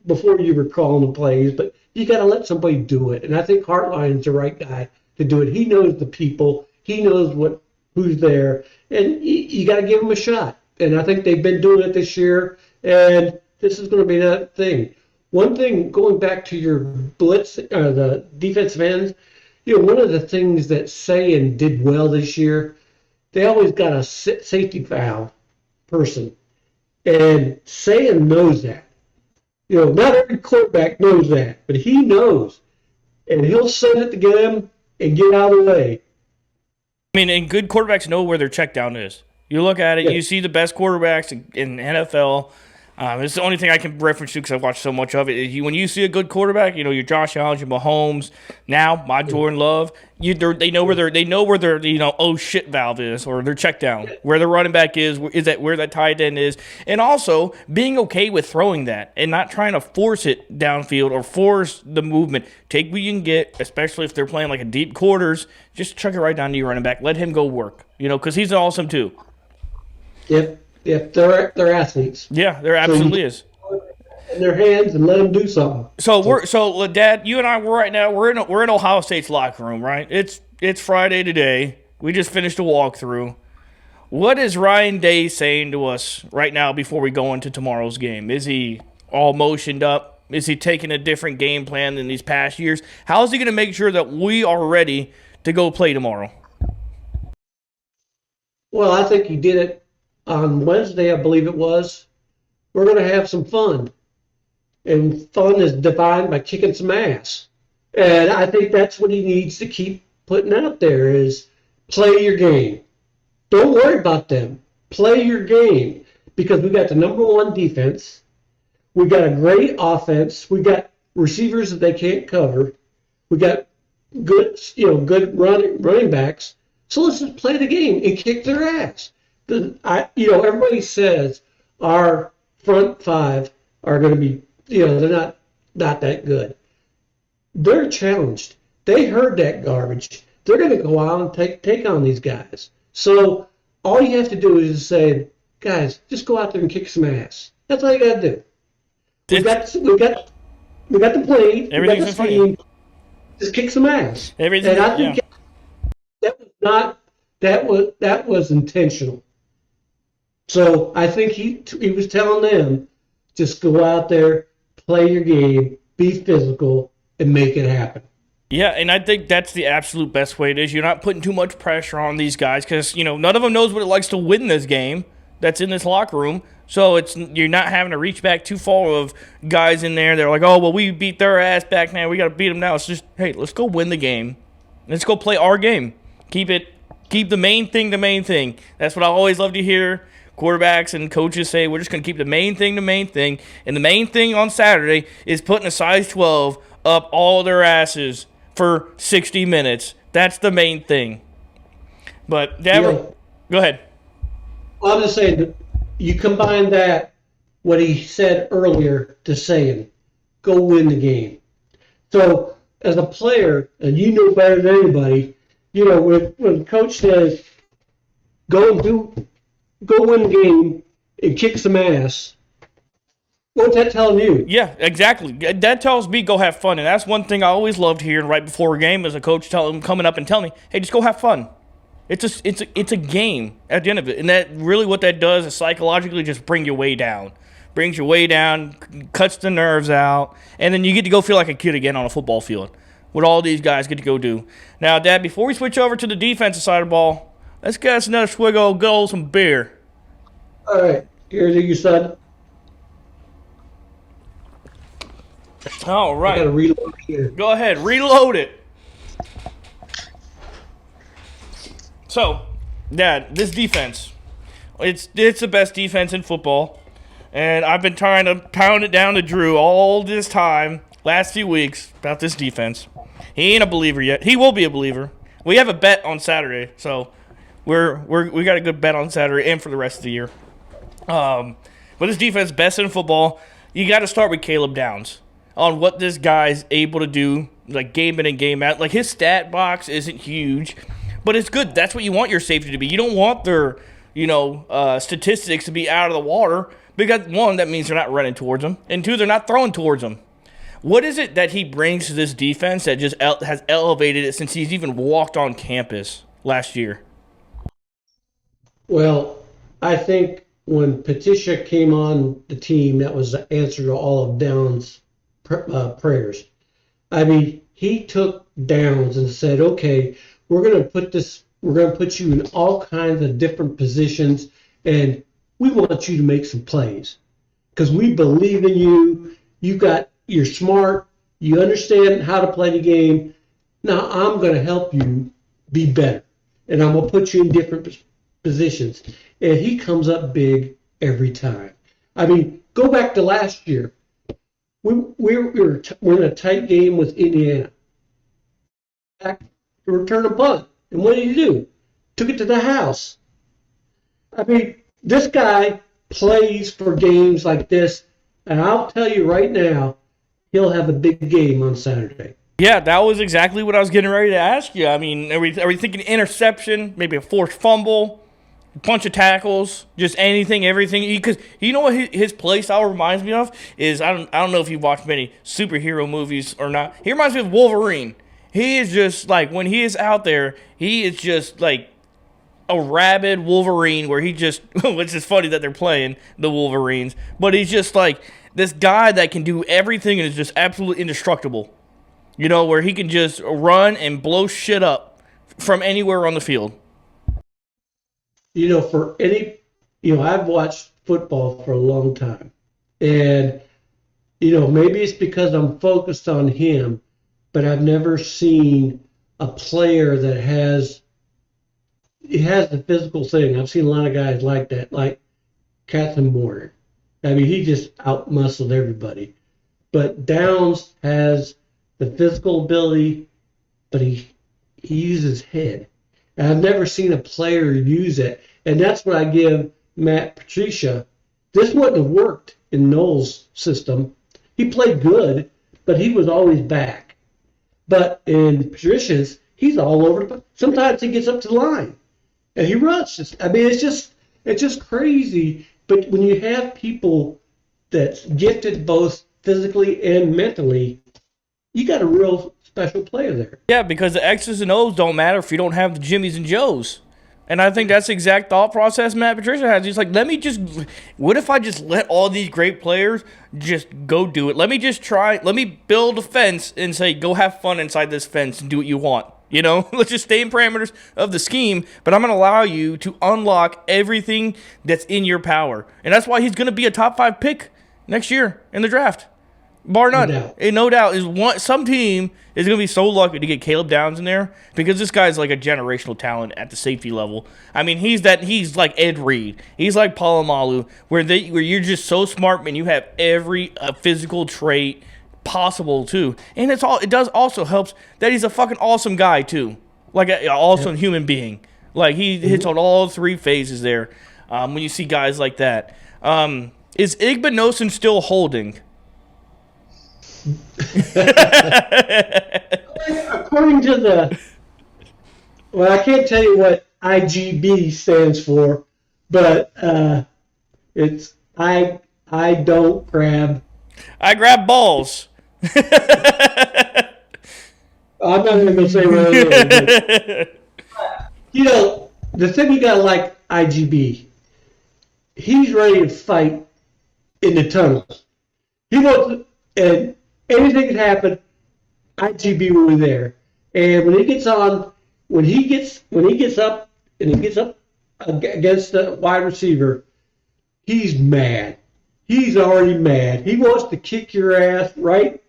[SPEAKER 2] before you were calling the plays, but you got to let somebody do it. And I think Hartline's the right guy to do it. He knows the people. He knows who's there, and you got to give him a shot. And I think they've been doing it this year, and this is going to be that thing. One thing, going back to your blitz, the defensive ends, one of the things that Sayin did well this year, they always got a safety valve person, and Sayin knows that. Not every quarterback knows that, but he knows, and he'll send it to get him and get out of the way.
[SPEAKER 1] I mean, and good quarterbacks know where their check down is. You look at it,
[SPEAKER 2] Yeah.
[SPEAKER 1] you see the best quarterbacks in NFL. It's the only thing I can reference to because I've watched so much of it. When you see a good quarterback, your Josh Allen, your Mahomes, now my Jordan Love, they know where their oh shit valve is, or their check down, where their running back is that where that tight end is, and also being okay with throwing that and not trying to force it downfield or force the movement. Take what you can get, especially if they're playing like a deep quarters. Just chuck it right down to your running back. Let him go work, because he's awesome too.
[SPEAKER 2] Yep, they're athletes.
[SPEAKER 1] Yeah, there absolutely is.
[SPEAKER 2] In their hands and let them do something.
[SPEAKER 1] So Dad, you and I we're in Ohio State's locker room, right? It's Friday today. We just finished a walkthrough. What is Ryan Day saying to us right now before we go into tomorrow's game? Is he all motioned up? Is he taking a different game plan than these past years? How is he going to make sure that we are ready to go play tomorrow?
[SPEAKER 2] Well, I think he did it on Wednesday, I believe it was. We're going to have some fun. And fun is defined by kicking some ass. And I think that's what he needs to keep putting out there is play your game. Don't worry about them. Play your game. Because we got the number one defense. We got a great offense. We got receivers that they can't cover. We got good running backs. So let's just play the game and kick their ass. Everybody says our front five are going to be, they're not that good. They're challenged. They heard that garbage. They're going to go out and take on these guys. So all you have to do is say, guys, just go out there and kick some ass. That's all you got to do. We got the plane.
[SPEAKER 1] Everything's in front of you.
[SPEAKER 2] Just kick some ass.
[SPEAKER 1] Everything.
[SPEAKER 2] And I think that was intentional. So I think he was telling them, just go out there, play your game, be physical, and make it happen.
[SPEAKER 1] Yeah, and I think that's the absolute best way it is. You're not putting too much pressure on these guys because, none of them knows what it likes to win this game that's in this locker room. So you're not having to reach back too far of guys in there. They're like, oh, well, we beat their ass back now. We got to beat them now. It's just, hey, let's go win the game. Let's go play our game. Keep the main thing the main thing. That's what I always love to hear quarterbacks and coaches say. We're just going to keep the main thing the main thing. And the main thing on Saturday is putting a size 12 up all their asses for 60 minutes. That's the main thing. But, go ahead.
[SPEAKER 2] I'm just saying that you combine that, what he said earlier, to saying, go win the game. So, as a player, and you know better than anybody, when coach says, go win the game and kick some ass, what's that telling you?
[SPEAKER 1] Yeah, exactly. That tells me go have fun, and that's one thing I always loved hearing right before a game as a coach coming up and telling me, hey, just go have fun. It's a game at the end of it, and that really what that does is psychologically just bring you way down. Brings you way down, cuts the nerves out, and then you get to go feel like a kid again on a football field. what all these guys get to go do. Now, Dad, before we switch over to the defensive side of the ball, let's get us another swig of good old some beer.
[SPEAKER 2] All right, here's you, son.
[SPEAKER 1] All
[SPEAKER 2] I
[SPEAKER 1] right.
[SPEAKER 2] got to reload here.
[SPEAKER 1] Go ahead, reload it. So, Dad, this defense, it's the best defense in football, and I've been trying to pound it down to Drew all this time, last few weeks, about this defense. He ain't a believer yet. He will be a believer. We have a bet on Saturday, so we got a good bet on Saturday and for the rest of the year. But this defense, best in football. You got to start with Caleb Downs on what this guy's able to do, like game in and game out. Like his stat box isn't huge, but it's good. That's what you want your safety to be. You don't want their, statistics to be out of the water because one, that means they're not running towards them, and two, they're not throwing towards them. What is it that he brings to this defense that just has elevated it since he's even walked on campus last year?
[SPEAKER 2] Well, I think when Patricia came on the team, that was the answer to all of Downs' prayers. I mean, he took Downs and said, "Okay, we're going to put you in all kinds of different positions, and we want you to make some plays because we believe in you. You're smart. You understand how to play the game. Now I'm going to help you be better, and I'm going to put you in different positions." And he comes up big every time. I mean, go back to last year. We're in a tight game with Indiana. Back to return a punt. And what did he do? Took it to the house. I mean, this guy plays for games like this, and I'll tell you right now, he'll have a big game on Saturday.
[SPEAKER 1] Yeah, that was exactly what I was getting ready to ask you. I mean, are we thinking interception, maybe a forced fumble, a bunch of tackles, just anything, everything? Because you know what his play style reminds me of is I don't know if you've watched many superhero movies or not. He reminds me of Wolverine. He is just like when he is out there, he is just like a rabid Wolverine where he just, which is funny that they're playing the Wolverines, but he's just like this guy that can do everything and is just absolutely indestructible. Where he can just run and blow shit up from anywhere on the field.
[SPEAKER 2] I've watched football for a long time. And, maybe it's because I'm focused on him, but I've never seen a player that has the physical thing. I've seen a lot of guys like that, like Katzenborn. I mean, he just out-muscled everybody. But Downs has the physical ability, but he uses his head. And I've never seen a player use it. And that's what I give Matt Patricia. This wouldn't have worked in Noel's system. He played good, but he was always back. But in Patricia's, he's all over. Sometimes he gets up to the line, and he runs. I mean, it's just crazy. But when you have people that's gifted both physically and mentally, you got a real special player there.
[SPEAKER 1] Yeah, because the X's and O's don't matter if you don't have the Jimmies and Joes. And I think that's the exact thought process Matt Patricia has. He's like, what if I just let all these great players just go do it? Let me build a fence and say, go have fun inside this fence and do what you want. Let's just stay in parameters of the scheme, but I'm going to allow you to unlock everything that's in your power. And that's why he's going to be a top 5 pick next year in the draft. Bar none. No doubt. Some team is going to be so lucky to get Caleb Downs in there because this guy's like a generational talent at the safety level. I mean, he's like Ed Reed. He's like Palomalu, where you're just so smart and you have every physical trait possible too. And it does also helps that he's a fucking awesome guy too. Like an awesome human being. Like he hits on all 3 phases there. When you see guys like that. Is Igbinosun still holding?
[SPEAKER 2] According to I can't tell you what IGB stands for, but it's I don't grab.
[SPEAKER 1] I grab balls.
[SPEAKER 2] I'm not even gonna say what it is. The thing you gotta like IGB. He's ready to fight in the tunnel. He wants and anything can happen. IGB were there. And when he gets on, when he gets up and he gets up against the wide receiver, he's mad. He's already mad. He wants to kick your ass right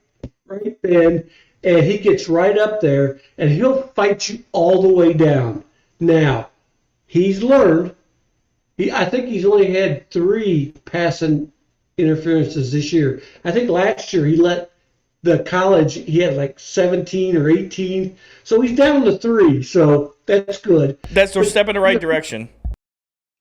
[SPEAKER 2] then, and he gets right up there, and he'll fight you all the way down. Now, he's learned. I think he's only had 3 passing interferences this year. I think last year he let the college, he had like 17 or 18. So he's down to 3. So that's good.
[SPEAKER 1] That's a step in the right direction.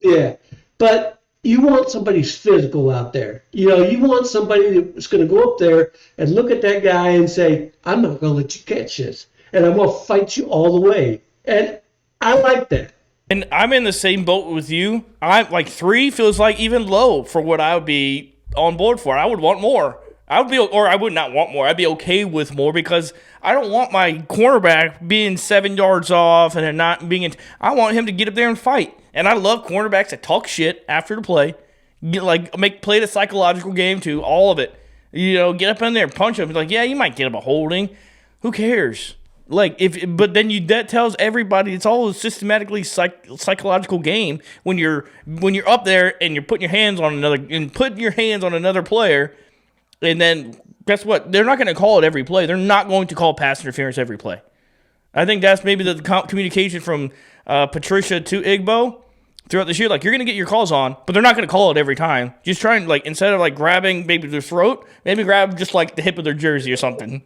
[SPEAKER 2] Yeah. But you want somebody who's physical out there. You want somebody that's going to go up there and look at that guy and say, I'm not going to let you catch this. And I'm going to fight you all the way. And I like that.
[SPEAKER 1] And I'm in the same boat with you. I'm like 3 feels like even low for what I would be on board for. I would want more. I would not want more. I'd be okay with more because I don't want my cornerback being 7 yards off and not being. I want him to get up there and fight. And I love cornerbacks that talk shit after the play, play the psychological game too. All of it. Get up in there and punch him. Like, yeah, you might get him a holding. Who cares? But then that tells everybody it's all a systematically psychological game when you're up there and you're putting your hands on another player, and then guess what? They're not going to call it every play. They're not going to call pass interference every play. I think that's maybe the communication from Patricia to Igbo throughout this year. Like, you're going to get your calls on, but they're not going to call it every time. Just try and instead of grabbing maybe their throat, maybe grab just the hip of their jersey or something.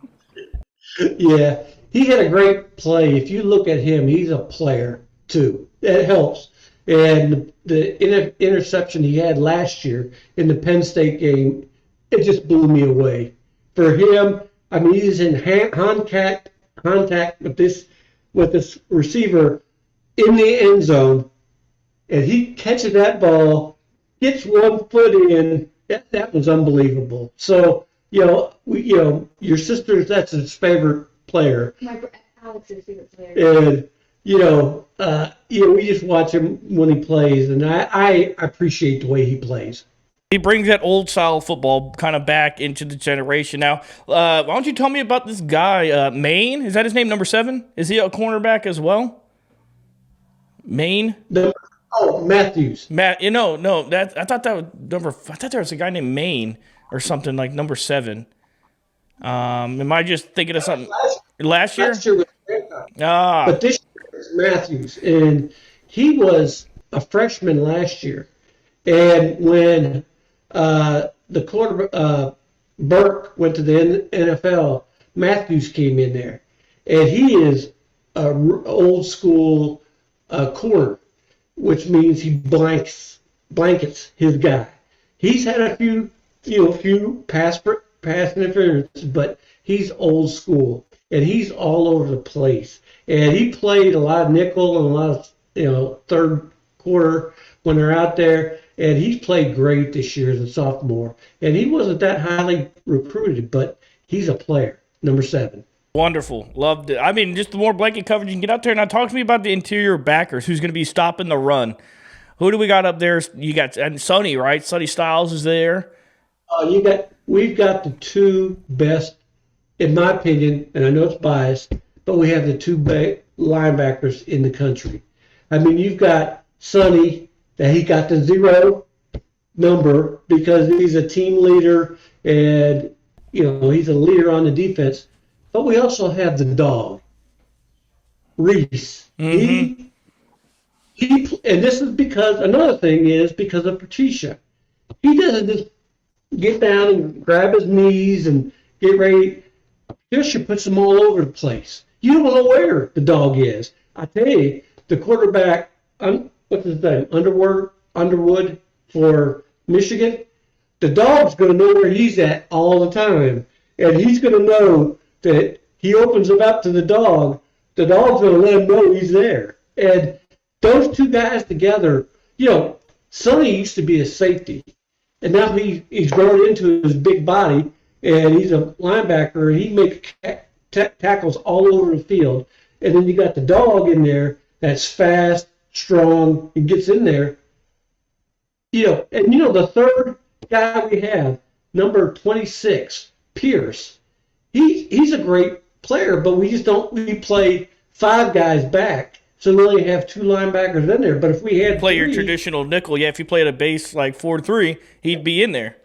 [SPEAKER 2] Yeah. He had a great play. If you look at him, he's a player, too. That helps. And the interception he had last year in the Penn State game, it just blew me away. For him, I mean, he's in contact with this receiver in the end zone, and he catches that ball, gets 1 foot in. That was unbelievable. So, your sister, that's his favorite player.
[SPEAKER 3] Alex's favorite player.
[SPEAKER 2] And we just watch him when he plays, and I appreciate the way he plays.
[SPEAKER 1] He brings that old style football kind of back into the generation. Now, why don't you tell me about this guy, Maine? Is that his name, number 7? Is he a cornerback as well? Maine?
[SPEAKER 2] Matthews.
[SPEAKER 1] No. I thought there was a guy named Maine or something like number 7. Am I just thinking of something? Last year?
[SPEAKER 2] Last year was but this year is Matthews, and he was a freshman last year. And when the quarterback Burke went to the NFL, Matthews came in there, and he is a old school corner, which means he blankets his guy. He's had a few pass interference, but he's old school, and he's all over the place. And he played a lot of nickel and a lot of third quarter when they're out there, and he's played great this year as a sophomore. And he wasn't that highly recruited, but he's a player, number 7.
[SPEAKER 1] Wonderful. Loved it. I mean, just the more blanket coverage you can get out there. Now, talk to me about the interior backers. Who's going to be stopping the run? Who do we got up there? You got Sonny, right? Sonny Styles is there.
[SPEAKER 2] We've got the 2 best, in my opinion, and I know it's biased, but we have the 2 linebackers in the country. I mean, you've got Sonny, that he got the 0 number because he's a team leader and, he's a leader on the defense. But we also have the dog, Reese. Mm-hmm. And this is because of Patricia. He doesn't just get down and grab his knees and get ready. Patricia puts them all over the place. You don't know where the dog is. I tell you, the quarterback, what's his name, Underwood for Michigan, the dog's going to know where he's at all the time. And he's going to know that he opens it up to the dog's going to let him know he's there. And those 2 guys together, Sonny used to be a safety. And now he's grown into his big body, and he's a linebacker, and he makes tackles all over the field. And then you got the dog in there that's fast, strong, and gets in there. The third guy we have, number 26, Pierce, he's a great player, but we just don't. We play 5 guys back, so we only have 2 linebackers in there. But if we had
[SPEAKER 1] Play
[SPEAKER 2] 3,
[SPEAKER 1] your traditional nickel. Yeah, if you played a base like 4-3, he'd be in there.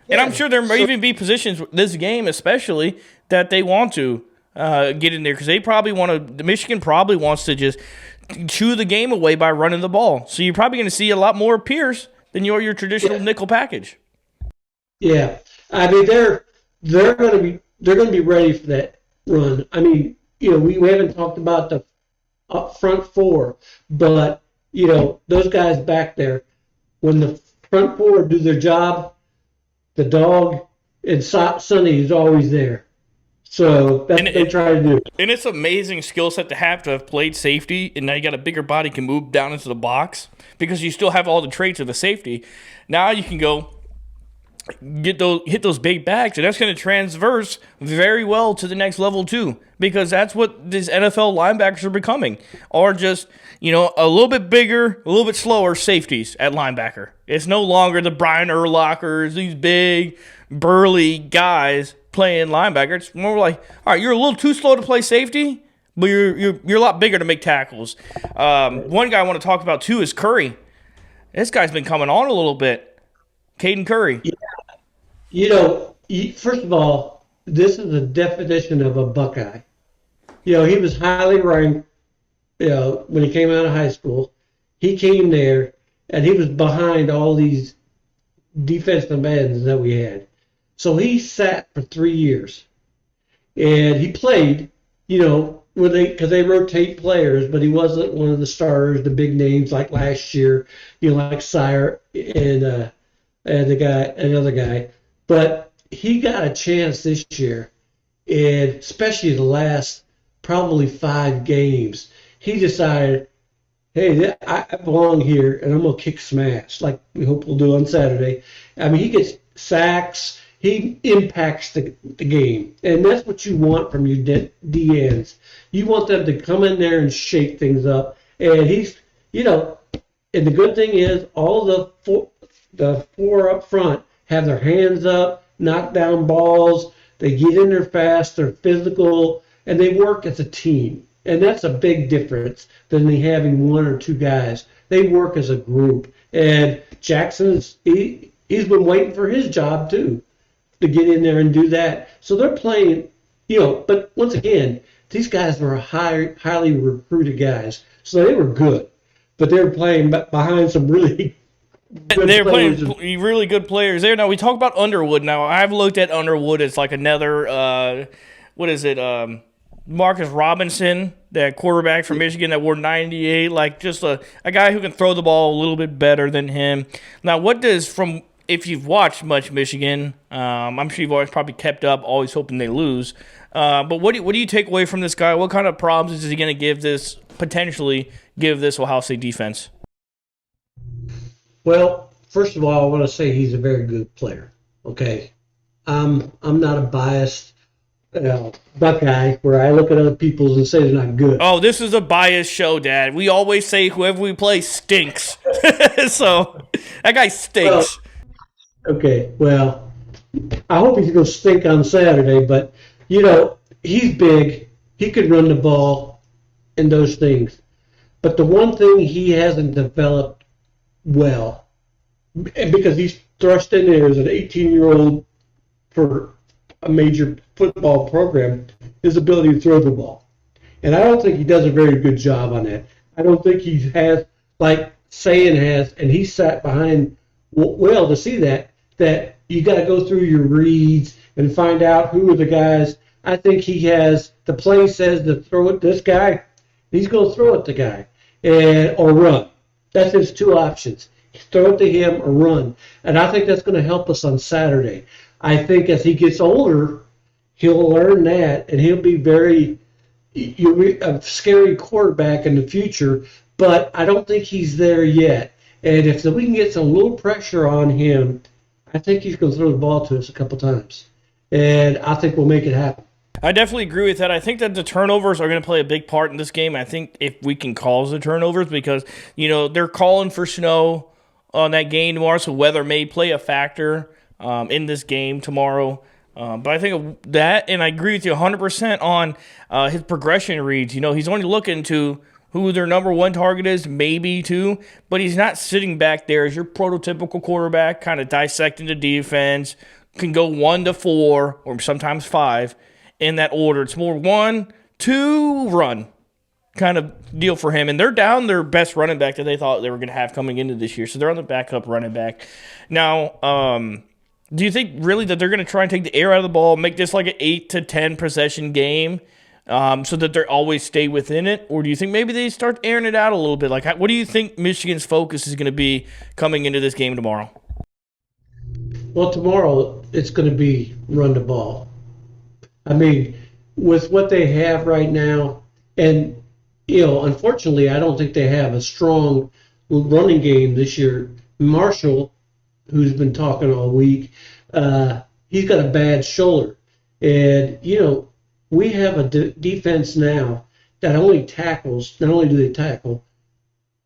[SPEAKER 1] And I'm sure there may even be positions this game, especially, that they want to get in there because they probably want to. Michigan probably wants to just chew the game away by running the ball. So you're probably going to see a lot more Pierce than your traditional nickel package.
[SPEAKER 2] Yeah, I mean they're going to be ready for that run. I mean, we haven't talked about the up front 4, but those guys back there, when the front 4 do their job, the dog and Sonny is always there. So that's what they try to do.
[SPEAKER 1] And it's an amazing skill set to have played safety, and now you got a bigger body, can move down into the box because you still have all the traits of a safety. Now you can go hit those big backs, and that's going to transverse very well to the next level too, because that's what these NFL linebackers are becoming, are just a little bit bigger, a little bit slower safeties at linebacker. It's no longer the Brian Urlachers, these big burly guys playing linebacker. It's more like, all right, you're a little too slow to play safety, but you're a lot bigger to make tackles. One guy I want to talk about too is Curry. This guy's been coming on a little bit. Caden Curry.
[SPEAKER 2] First of all, this is the definition of a Buckeye. He was highly ranked, when he came out of high school. He came there, and he was behind all these defensive ends that we had. So he sat for 3 years, and he played, because they rotate players, but he wasn't one of the starters, the big names like last year, like Sire and another guy. But he got a chance this year, and especially the last probably 5 games, he decided, hey, I belong here, and I'm going to kick smash, like we hope we'll do on Saturday. I mean, he gets sacks. He impacts the game, and that's what you want from your DNs. You want them to come in there and shake things up, and he's, and the good thing is all the four up front have their hands up, knock down balls, they get in there fast, they're physical, and they work as a team. And that's a big difference than having 1 or 2 guys. They work as a group. And Jackson's, he's been waiting for his job too, to get in there and do that. So they're playing, but once again, these guys were highly recruited guys. So they were good. But they were playing behind some really
[SPEAKER 1] they're playing really good players there. Now, we talk about Underwood. Now, I've looked at Underwood as like another, Marcus Robinson, that quarterback from Michigan that wore 98, like just a guy who can throw the ball a little bit better than him. Now, if you've watched much Michigan, I'm sure you've always probably kept up, always hoping they lose. But what do you take away from this guy? What kind of problems is he going to potentially give this Ohio State defense?
[SPEAKER 2] Well, first of all, I want to say he's a very good player. Okay, I'm not a biased Buckeye where I look at other people's and say they're not good.
[SPEAKER 1] Oh, this is a biased show, Dad. We always say whoever we play stinks. So that guy stinks.
[SPEAKER 2] Okay, well, I hope he's going to stink on Saturday. But he's big. He could run the ball and those things. But the one thing he hasn't developed well, because he's thrust in there as an 18-year-old for a major football program, his ability to throw the ball. And I don't think he does a very good job on that. I don't think he has, like Sayin has, and he sat behind well to see that you got to go through your reads and find out who are the guys. I think he has, the play says to throw it this guy, he's going to throw it to the guy or run. That's his 2 options. Throw it to him or run. And I think that's going to help us on Saturday. I think as he gets older, he'll learn that, and he'll be a scary quarterback in the future, but I don't think he's there yet. And if we can get some little pressure on him, I think he's going to throw the ball to us a couple times. And I think we'll make it happen.
[SPEAKER 1] I definitely agree with that. I think that the turnovers are going to play a big part in this game. I think if we can cause the turnovers, because, they're calling for snow on that game tomorrow, so weather may play a factor in this game tomorrow. But I think of that, and I agree with you 100% on his progression reads. He's only looking to who their number one target is, maybe two, but he's not sitting back there as your prototypical quarterback, kind of dissecting the defense, can go 1 to 4 or sometimes 5 in that order. It's more 1, 2, run kind of deal for him. And they're down their best running back that they thought they were going to have coming into this year. So they're on the backup running back. Now, do you think really that they're going to try and take the air out of the ball, make this like an 8 to 10 possession game so that they always stay within it? Or do you think maybe they start airing it out a little bit? Like, what do you think Michigan's focus is going to be coming into this game tomorrow?
[SPEAKER 2] Well, tomorrow it's going to be run the ball. I mean, with what they have right now, and unfortunately, I don't think they have a strong running game this year. Marshall, who's been talking all week, he's got a bad shoulder. And, we have a defense now that not only do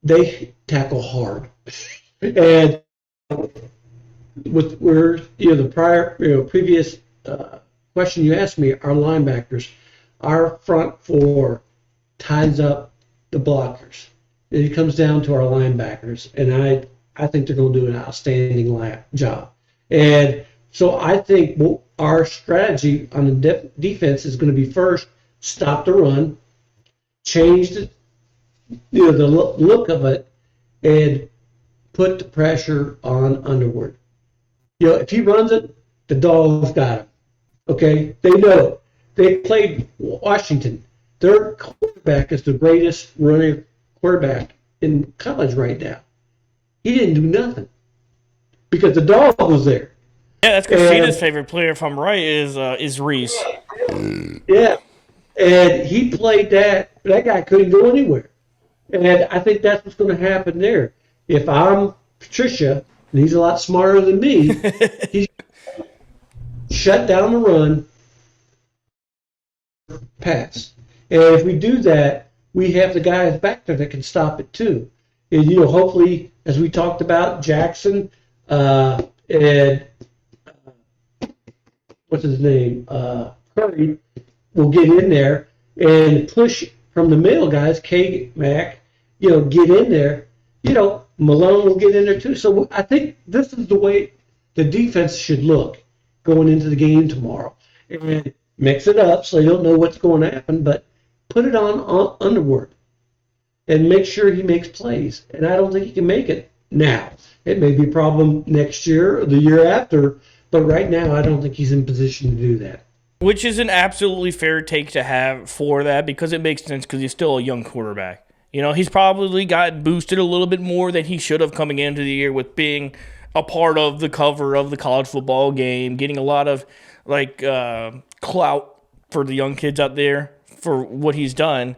[SPEAKER 2] they tackle hard. And with the previous question you asked me, our linebackers, our front four ties up the blockers. It comes down to our linebackers, and I think they're going to do an outstanding job. And so I think our strategy on the defense is going to be first, stop the run, change the look of it, and put the pressure on Underwood. If he runs it, the Dogs got him. Okay? They know. They played Washington. Their quarterback is the greatest running quarterback in college right now. He didn't do nothing because the Dog was there.
[SPEAKER 1] Yeah, that's Christina's favorite player, if I'm right, is Reese.
[SPEAKER 2] Yeah, and he played that. That guy couldn't go anywhere. And I think that's what's going to happen there. If I'm Patricia, and he's a lot smarter than me, he's shut down the run, pass. And if we do that, we have the guys back there that can stop it too. And, hopefully, as we talked about, Jackson and what's his name, Curry, will get in there and push from the middle guys, K-Mac, get in there. Malone will get in there too. So I think this is the way the defense should look going into the game tomorrow. And mix it up so they don't know what's going to happen, but put it on Underwood and make sure he makes plays. And I don't think he can make it now. It may be a problem next year or the year after, but right now I don't think he's in position to do that.
[SPEAKER 1] Which is an absolutely fair take to have for that because it makes sense because he's still a young quarterback. He's probably got boosted a little bit more than he should have coming into the year with being a part of the cover of the college football game, getting a lot of clout for the young kids out there for what he's done.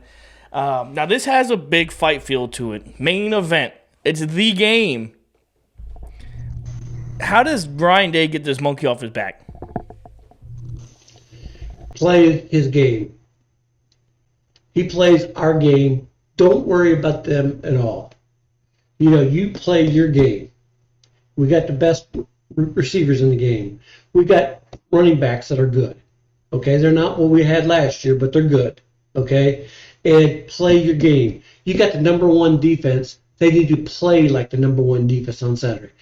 [SPEAKER 1] Now, this has a big fight feel to it. Main event. It's the game. How does Ryan Day get this monkey off his back?
[SPEAKER 2] Play his game. He plays our game. Don't worry about them at all. You play your game. We got the best receivers in the game. We got running backs that are good. Okay, they're not what we had last year, but they're good. Okay, and play your game. You got the number one defense. They need to play like the number one defense on Saturday.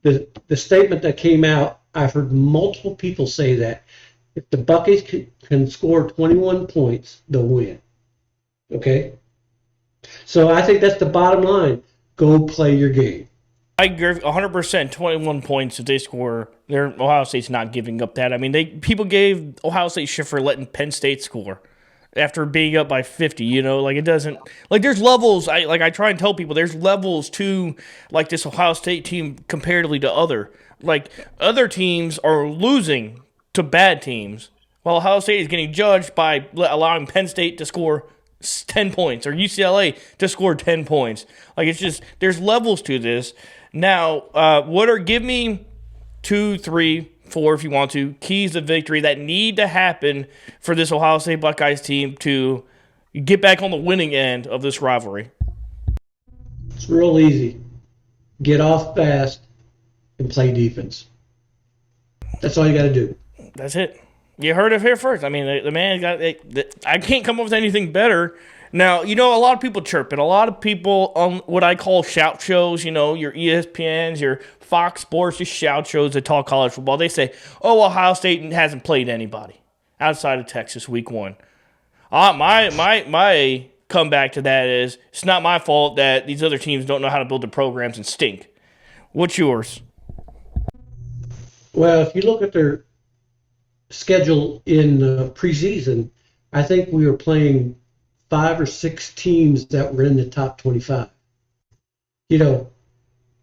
[SPEAKER 2] The statement that came out, I've heard multiple people say that if the Buckeyes can score 21 points, they'll win. Okay? So I think that's the bottom line. Go play your game.
[SPEAKER 1] I agree 100%. 21 points if they score. Ohio State's not giving up that. I mean, people gave Ohio State shit for letting Penn State score after being up by 50. It doesn't there's levels. I try and tell people there's levels to this Ohio State team comparatively to other teams are losing to bad teams, while Ohio State is getting judged by allowing Penn State to score 10 points or UCLA to score 10 points. It's just there's levels to this. Now, give me 2, 3, 4 if you want to keys of victory that need to happen for this Ohio State Buckeyes team to get back on the winning end of this rivalry.
[SPEAKER 2] It's real easy. Get off fast and play defense. That's all you got to do.
[SPEAKER 1] That's it. You heard it here first. I mean, the man got. I can't come up with anything better. Now, a lot of people chirping. A lot of people on what I call shout shows, your ESPNs, your Fox Sports, just shout shows that talk college football. They say, oh, Ohio State hasn't played anybody outside of Texas week 1. My comeback to that is, it's not my fault that these other teams don't know how to build their programs and stink. What's yours?
[SPEAKER 2] Well, if you look at their schedule in preseason, I think we were playing 5 or 6 teams that were in the top 25. And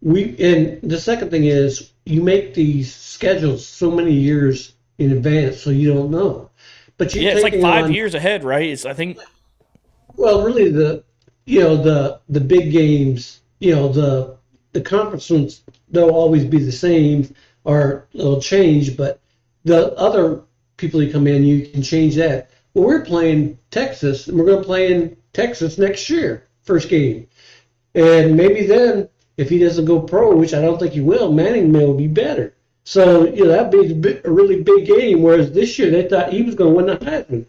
[SPEAKER 2] the second thing is, you make these schedules so many years in advance, so you don't know. But
[SPEAKER 1] it's like 5 years ahead, right?
[SPEAKER 2] Well, really, the big games, the conference ones, they'll always be the same or they'll change, but the other people who come in, you can change that. Well, we're playing Texas, and we're going to play in Texas next year, first game. And maybe then, if he doesn't go pro, which I don't think he will, Manning will be better. So, that'd be a really big game, whereas this year they thought he was going to win the Heisman.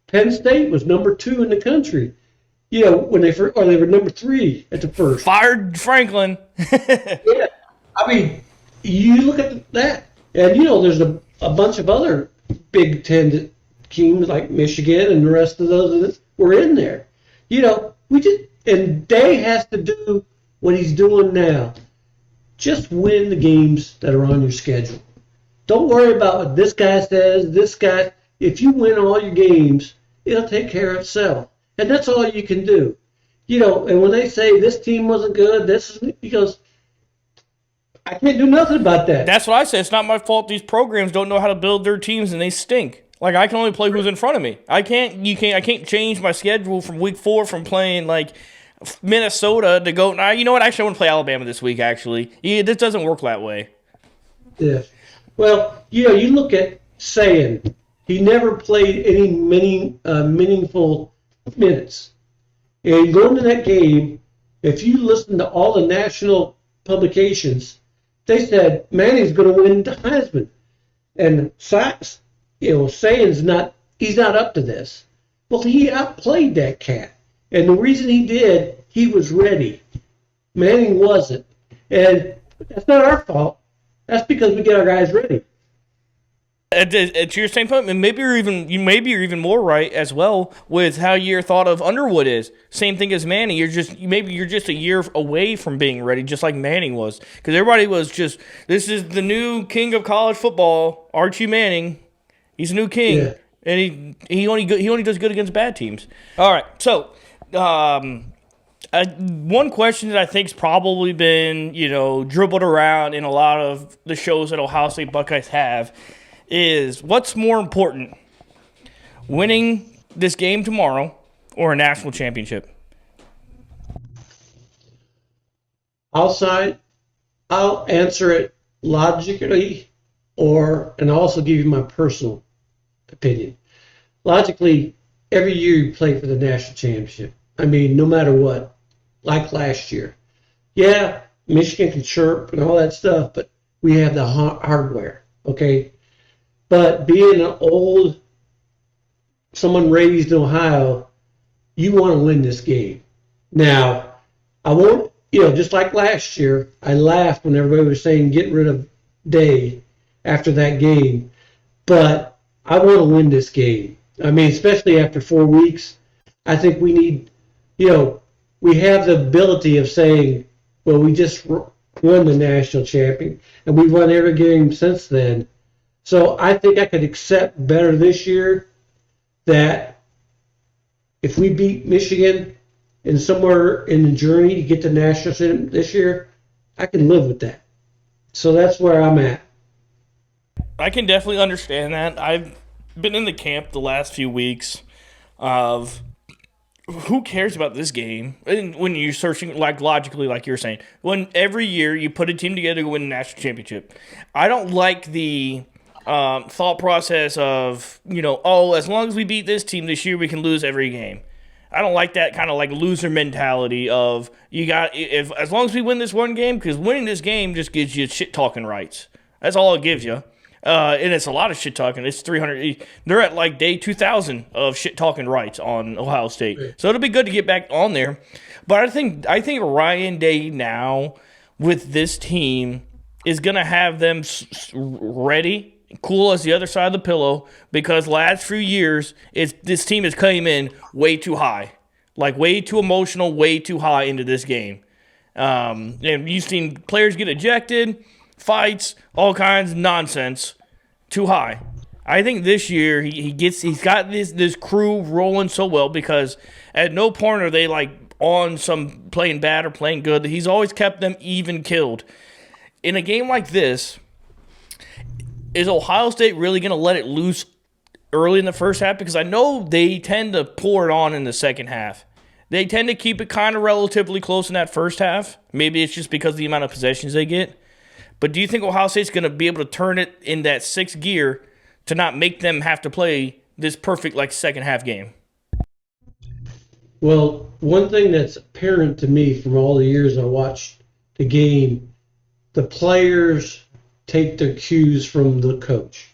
[SPEAKER 2] Penn State was number 2 in the country, when they were number 3 at the first.
[SPEAKER 1] Fired Franklin.
[SPEAKER 2] Yeah. I mean, you look at that, and, there's a bunch of other Big Ten teams like Michigan and the rest of those that were in there. And Day has to do what he's doing now. Just win the games that are on your schedule. Don't worry about what this guy says, this guy. If you win all your games, it'll take care of itself. And that's all you can do. And when they say this team wasn't good, he goes, I can't do nothing about that.
[SPEAKER 1] That's what I say. It's not my fault these programs don't know how to build their teams and they stink. Like, I can only play who's in front of me. I can't change my schedule from week 4 from playing like Minnesota to go. Now, you know what? Actually, I want to play Alabama this week, actually. This doesn't work that way.
[SPEAKER 2] Yeah. Well, you look at Sayin. He never played any meaningful minutes. And you go into that game, if you listen to all the national publications, they said Manning's going to win the Heisman. And Sayin's he's not up to this. Well, he outplayed that cat. And the reason he did, he was ready. Manning wasn't. And that's not our fault. That's because we get our guys ready.
[SPEAKER 1] To your same point, and maybe you're even more right as well with how your thought of Underwood is. Same thing as Manning. You're just a year away from being ready, just like Manning was. Because everybody was just, this is the new king of college football, Archie Manning. He's a new king,
[SPEAKER 2] yeah.
[SPEAKER 1] And he only does good against bad teams. All right, so one question that I think's probably been dribbled around in a lot of the shows that Ohio State Buckeyes have is, what's more important, winning this game tomorrow or a national championship?
[SPEAKER 2] I'll answer it logically, and I'll also give you my personal opinion. Logically, every year you play for the national championship. I mean, no matter what, like last year. Yeah, Michigan can chirp and all that stuff, but we have the hardware, okay? But being someone raised in Ohio, you want to win this game. Now, I won't, just like last year, I laughed when everybody was saying get rid of Day after that game. But I want to win this game. I mean, especially after 4 weeks, I think we need, we have the ability of saying, well, we just won the national champion, and we've won every game since then. So I think I could accept better this year that if we beat Michigan and somewhere in the journey to get to national championship this year, I can live with that. So that's where I'm at.
[SPEAKER 1] I can definitely understand that. I've been in the camp the last few weeks of who cares about this game? And when you're searching, like logically, like you're saying, when every year you put a team together to win a national championship, I don't like the thought process of, as long as we beat this team this year, we can lose every game. I don't like that kind of like loser mentality of as long as we win this one game, because winning this game just gives you shit talking rights. That's all it gives you. And it's a lot of shit talking. It's 300. They're at like day 2,000 of shit talking rights on Ohio State.
[SPEAKER 2] Right.
[SPEAKER 1] So it'll be good to get back on there. But I think Ryan Day now with this team is gonna have them ready, cool as the other side of the pillow, because last few years this team has came in way too high, like way too emotional, way too high into this game. And you've seen players get ejected, fights, all kinds of nonsense, too high. I think this year he's got this crew rolling so well because at no point are they like on some playing bad or playing good. He's always kept them even killed. In a game like this, is Ohio State really going to let it loose early in the first half? Because I know they tend to pour it on in the second half. They tend to keep it kind of relatively close in that first half. Maybe it's just because of the amount of possessions they get. But do you think Ohio State's going to be able to turn it in that sixth gear to not make them have to play this perfect like second half game?
[SPEAKER 2] Well, one thing that's apparent to me from all the years I watched the game, the players take their cues from the coach.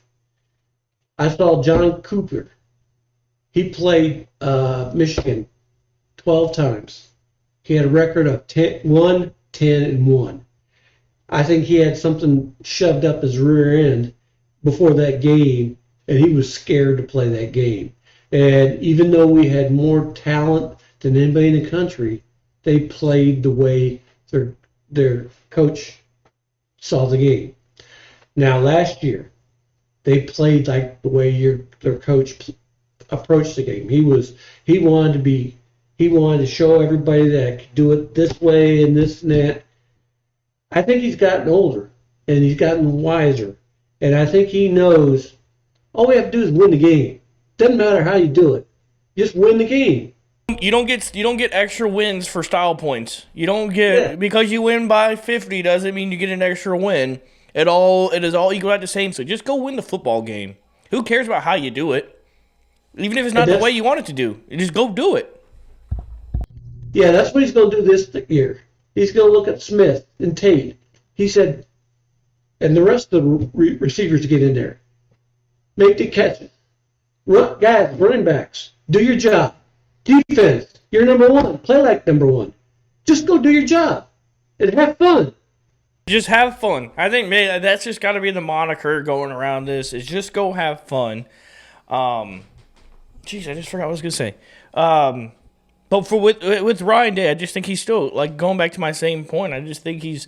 [SPEAKER 2] I saw John Cooper. He played Michigan 12 times. He had a record of 1, 10, and 1. I think he had something shoved up his rear end before that game, and he was scared to play that game. And even though we had more talent than anybody in the country, they played the way their coach saw the game. Now, last year, they played like the way their coach approached the game. He wanted to show everybody that I could do it this way and this and that. I think he's gotten older and he's gotten wiser, and I think he knows all we have to do is win the game. Doesn't matter how you do it, just win the game.
[SPEAKER 1] You don't get extra wins for style points. You don't get because you win by 50 doesn't mean you get an extra win. It is all equal at the same. So just go win the football game. Who cares about how you do it? Even if it's not the way you want it to do, just go do it.
[SPEAKER 2] Yeah, that's what he's going to do this year. He's going to look at Smith and Tate. He said, and the rest of the receivers get in there. Make the catches. Guys, running backs, do your job. Defense, you're number one. Play like number one. Just go do your job and have fun.
[SPEAKER 1] Just have fun. I think that's just got to be the moniker going around this is just go have fun. I just forgot what I was going to say. But with Ryan Day, I just think he's still, like, going back to my same point, I just think he's,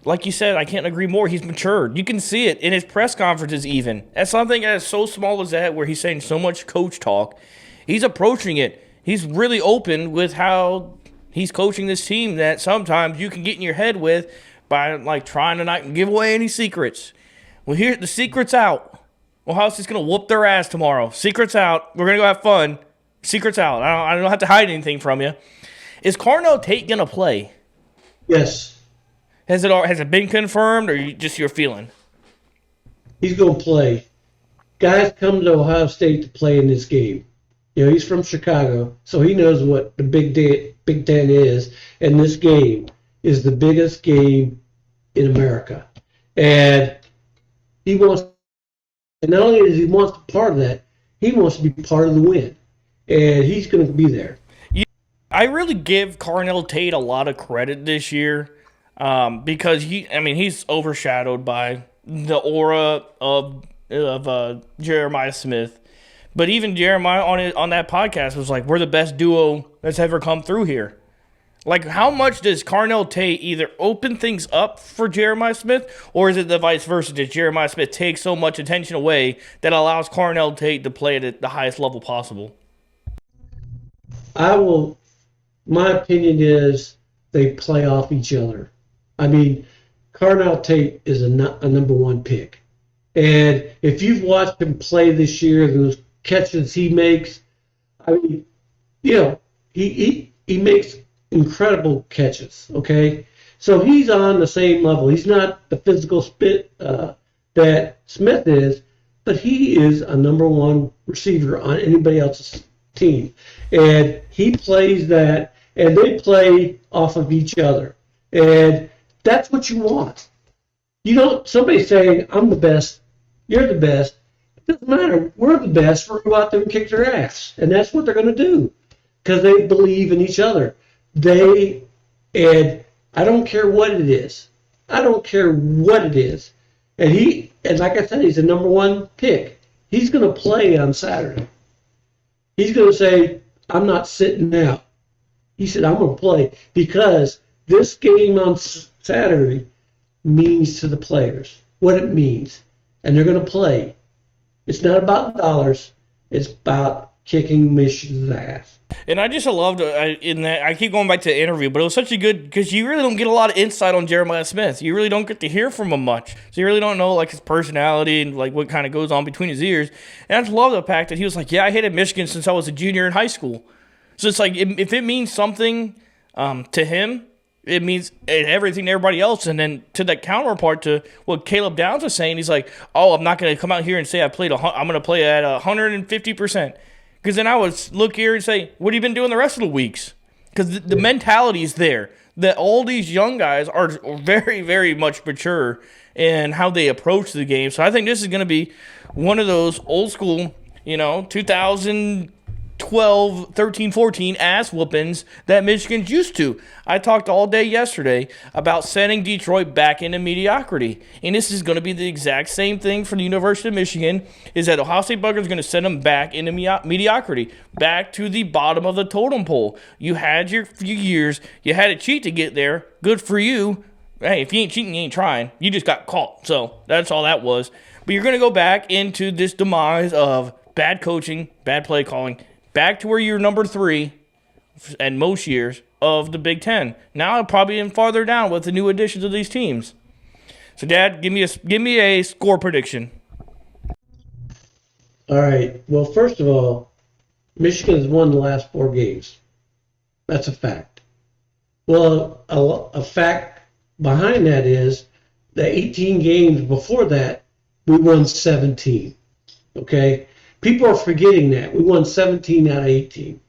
[SPEAKER 1] like you said, I can't agree more. He's matured. You can see it in his press conferences even. At something as so small as that where he's saying so much coach talk, he's approaching it. He's really open with how he's coaching this team that sometimes you can get in your head with by, like, trying to not give away any secrets. Well, here, the secret's out. Ohio State's going to whoop their ass tomorrow. Secret's out. We're going to go have fun. Secret's out. I don't have to hide anything from you. Is Carnell Tate going to play?
[SPEAKER 2] Yes.
[SPEAKER 1] Has it been confirmed, or just your feeling?
[SPEAKER 2] He's going to play. Guys come to Ohio State to play in this game. You know, he's from Chicago, so he knows what the Big Ten is, and this game is the biggest game in America. And he wants, and not only does he wants to be part of that, he wants to be part of the win. And he's going to be there.
[SPEAKER 1] I really give Carnell Tate a lot of credit this year because he's overshadowed by the aura of Jeremiah Smith. But even Jeremiah on that podcast was like, we're the best duo that's ever come through here. Like, how much does Carnell Tate either open things up for Jeremiah Smith, or is it the vice versa? Does Jeremiah Smith take so much attention away that allows Carnell Tate to play at the highest level possible?
[SPEAKER 2] My opinion is they play off each other. I mean, Carnell Tate is a number one pick. And if you've watched him play this year, those catches he makes, I mean, you know, he makes incredible catches, okay? So he's on the same level. He's not the physical spit that Smith is, but he is a number one receiver on anybody else's team. And he plays that, and they play off of each other. And that's what you want. You don't, somebody saying, I'm the best You're the best. It doesn't matter. We're the best. We're going to go out there and kick their ass. And that's what they're going to do because they believe in each other. And I don't care what it is. I don't care what it is. And like I said, he's the number one pick. He's going to play on Saturday. He's going to say, I'm not sitting out. He said, I'm going to play because this game on Saturday means to the players what it means. And they're going to play. It's not about dollars. It's about kicking Michigan's ass.
[SPEAKER 1] And I just loved in that. I keep going back to the interview, but it was such a good because you really don't get a lot of insight on Jeremiah Smith. You really don't get to hear from him much, so you really don't know like his personality and like what kind of goes on between his ears. And I just love the fact that he was like, "Yeah, I hated Michigan since I was a junior in high school." So it's like if it means something to him, it means everything to everybody else. And then to that counterpart to what Caleb Downs was saying, he's like, "Oh, I'm not going to come out here and say I'm going to play at 150%." Because then I would look here and say, what have you been doing the rest of the weeks? Because the mentality is there. That all these young guys are very, very much mature in how they approach the game. So I think this is going to be one of those old school, 2012, 13, 14 ass whoopings that Michigan's used to. I talked all day yesterday about sending Detroit back into mediocrity. And this is going to be the exact same thing for the University of Michigan, is that Ohio State Buckeyes is going to send them back into mediocrity, back to the bottom of the totem pole. You had your few years. You had to cheat to get there. Good for you. Hey, if you ain't cheating, you ain't trying. You just got caught. So that's all that was. But you're going to go back into this demise of bad coaching, bad play calling, back to where you're number 3 at most years of the Big Ten. Now probably even farther down with the new additions of these teams. So, Dad, give me a score prediction.
[SPEAKER 2] All right. Well, first of all, Michigan has won the last 4 games. That's a fact. Well, a fact behind that is the 18 games before that, we won 17. Okay? People are forgetting that. We won 17 out of 18.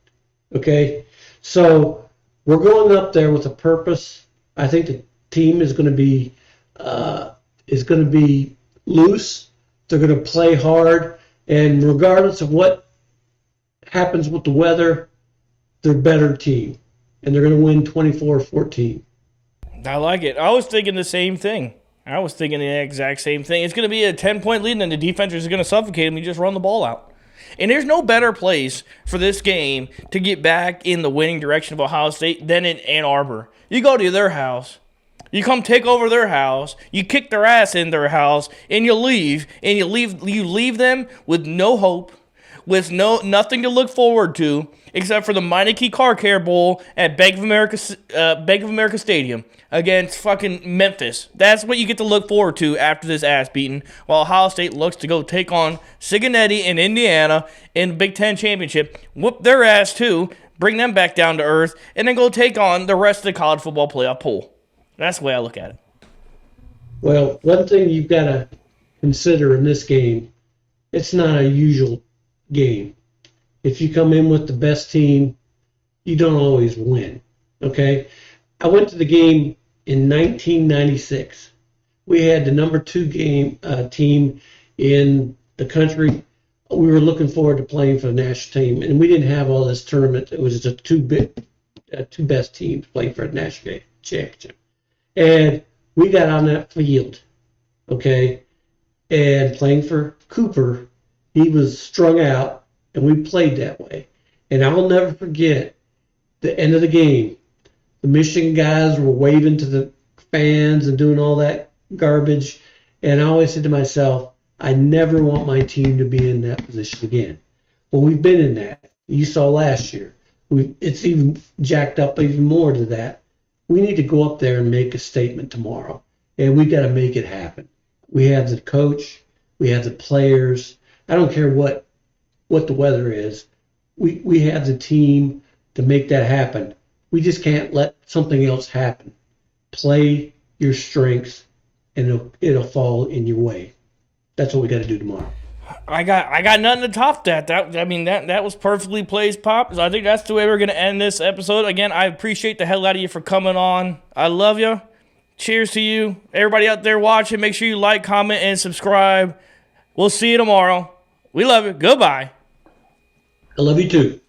[SPEAKER 2] Okay? So we're going up there with a purpose. I think the team is going to be loose. They're going to play hard. And regardless of what happens with the weather, they're a better team. And they're going to win 24-14.
[SPEAKER 1] I like it. I was thinking the same thing. I was thinking the exact same thing. It's going to be a 10-point lead, and the defense is going to suffocate them. You just run the ball out. And there's no better place for this game to get back in the winning direction of Ohio State than in Ann Arbor. You go to their house. You come take over their house. You kick their ass in their house, and you leave. And you leave them with no hope, with nothing to look forward to, except for the Meineke Car Care Bowl at Bank of America Stadium against fucking Memphis. That's what you get to look forward to after this ass beating, while Ohio State looks to go take on Cincinnati in Indiana in the Big Ten Championship, whoop their ass too, bring them back down to earth, and then go take on the rest of the college football playoff pool. That's the way I look at it.
[SPEAKER 2] Well, one thing you've got to consider in this game, it's not a usual game. If you come in with the best team, you don't always win, okay? I went to the game in 1996. We had the number 2 team in the country. We were looking forward to playing for the national team, and we didn't have all this tournament. It was just two best teams playing for a national championship. And we got on that field, okay, and playing for Cooper, he was strung out, and we played that way. And I will never forget the end of the game. The Michigan guys were waving to the fans and doing all that garbage. And I always said to myself, I never want my team to be in that position again. Well, we've been in that. You saw last year. It's even jacked up even more to that. We need to go up there and make a statement tomorrow. And we got to make it happen. We have the coach. We have the players. I don't care what the weather is. We have the team to make that happen. We just can't let something else happen. Play your strengths, and it'll fall in your way. That's what we got to do tomorrow.
[SPEAKER 1] I got nothing to top that. That was perfectly placed, Pop. So I think that's the way we're going to end this episode. Again, I appreciate the hell out of you for coming on. I love you. Cheers to you. Everybody out there watching, make sure you like, comment, and subscribe. We'll see you tomorrow. We love you. Goodbye.
[SPEAKER 2] I love you too.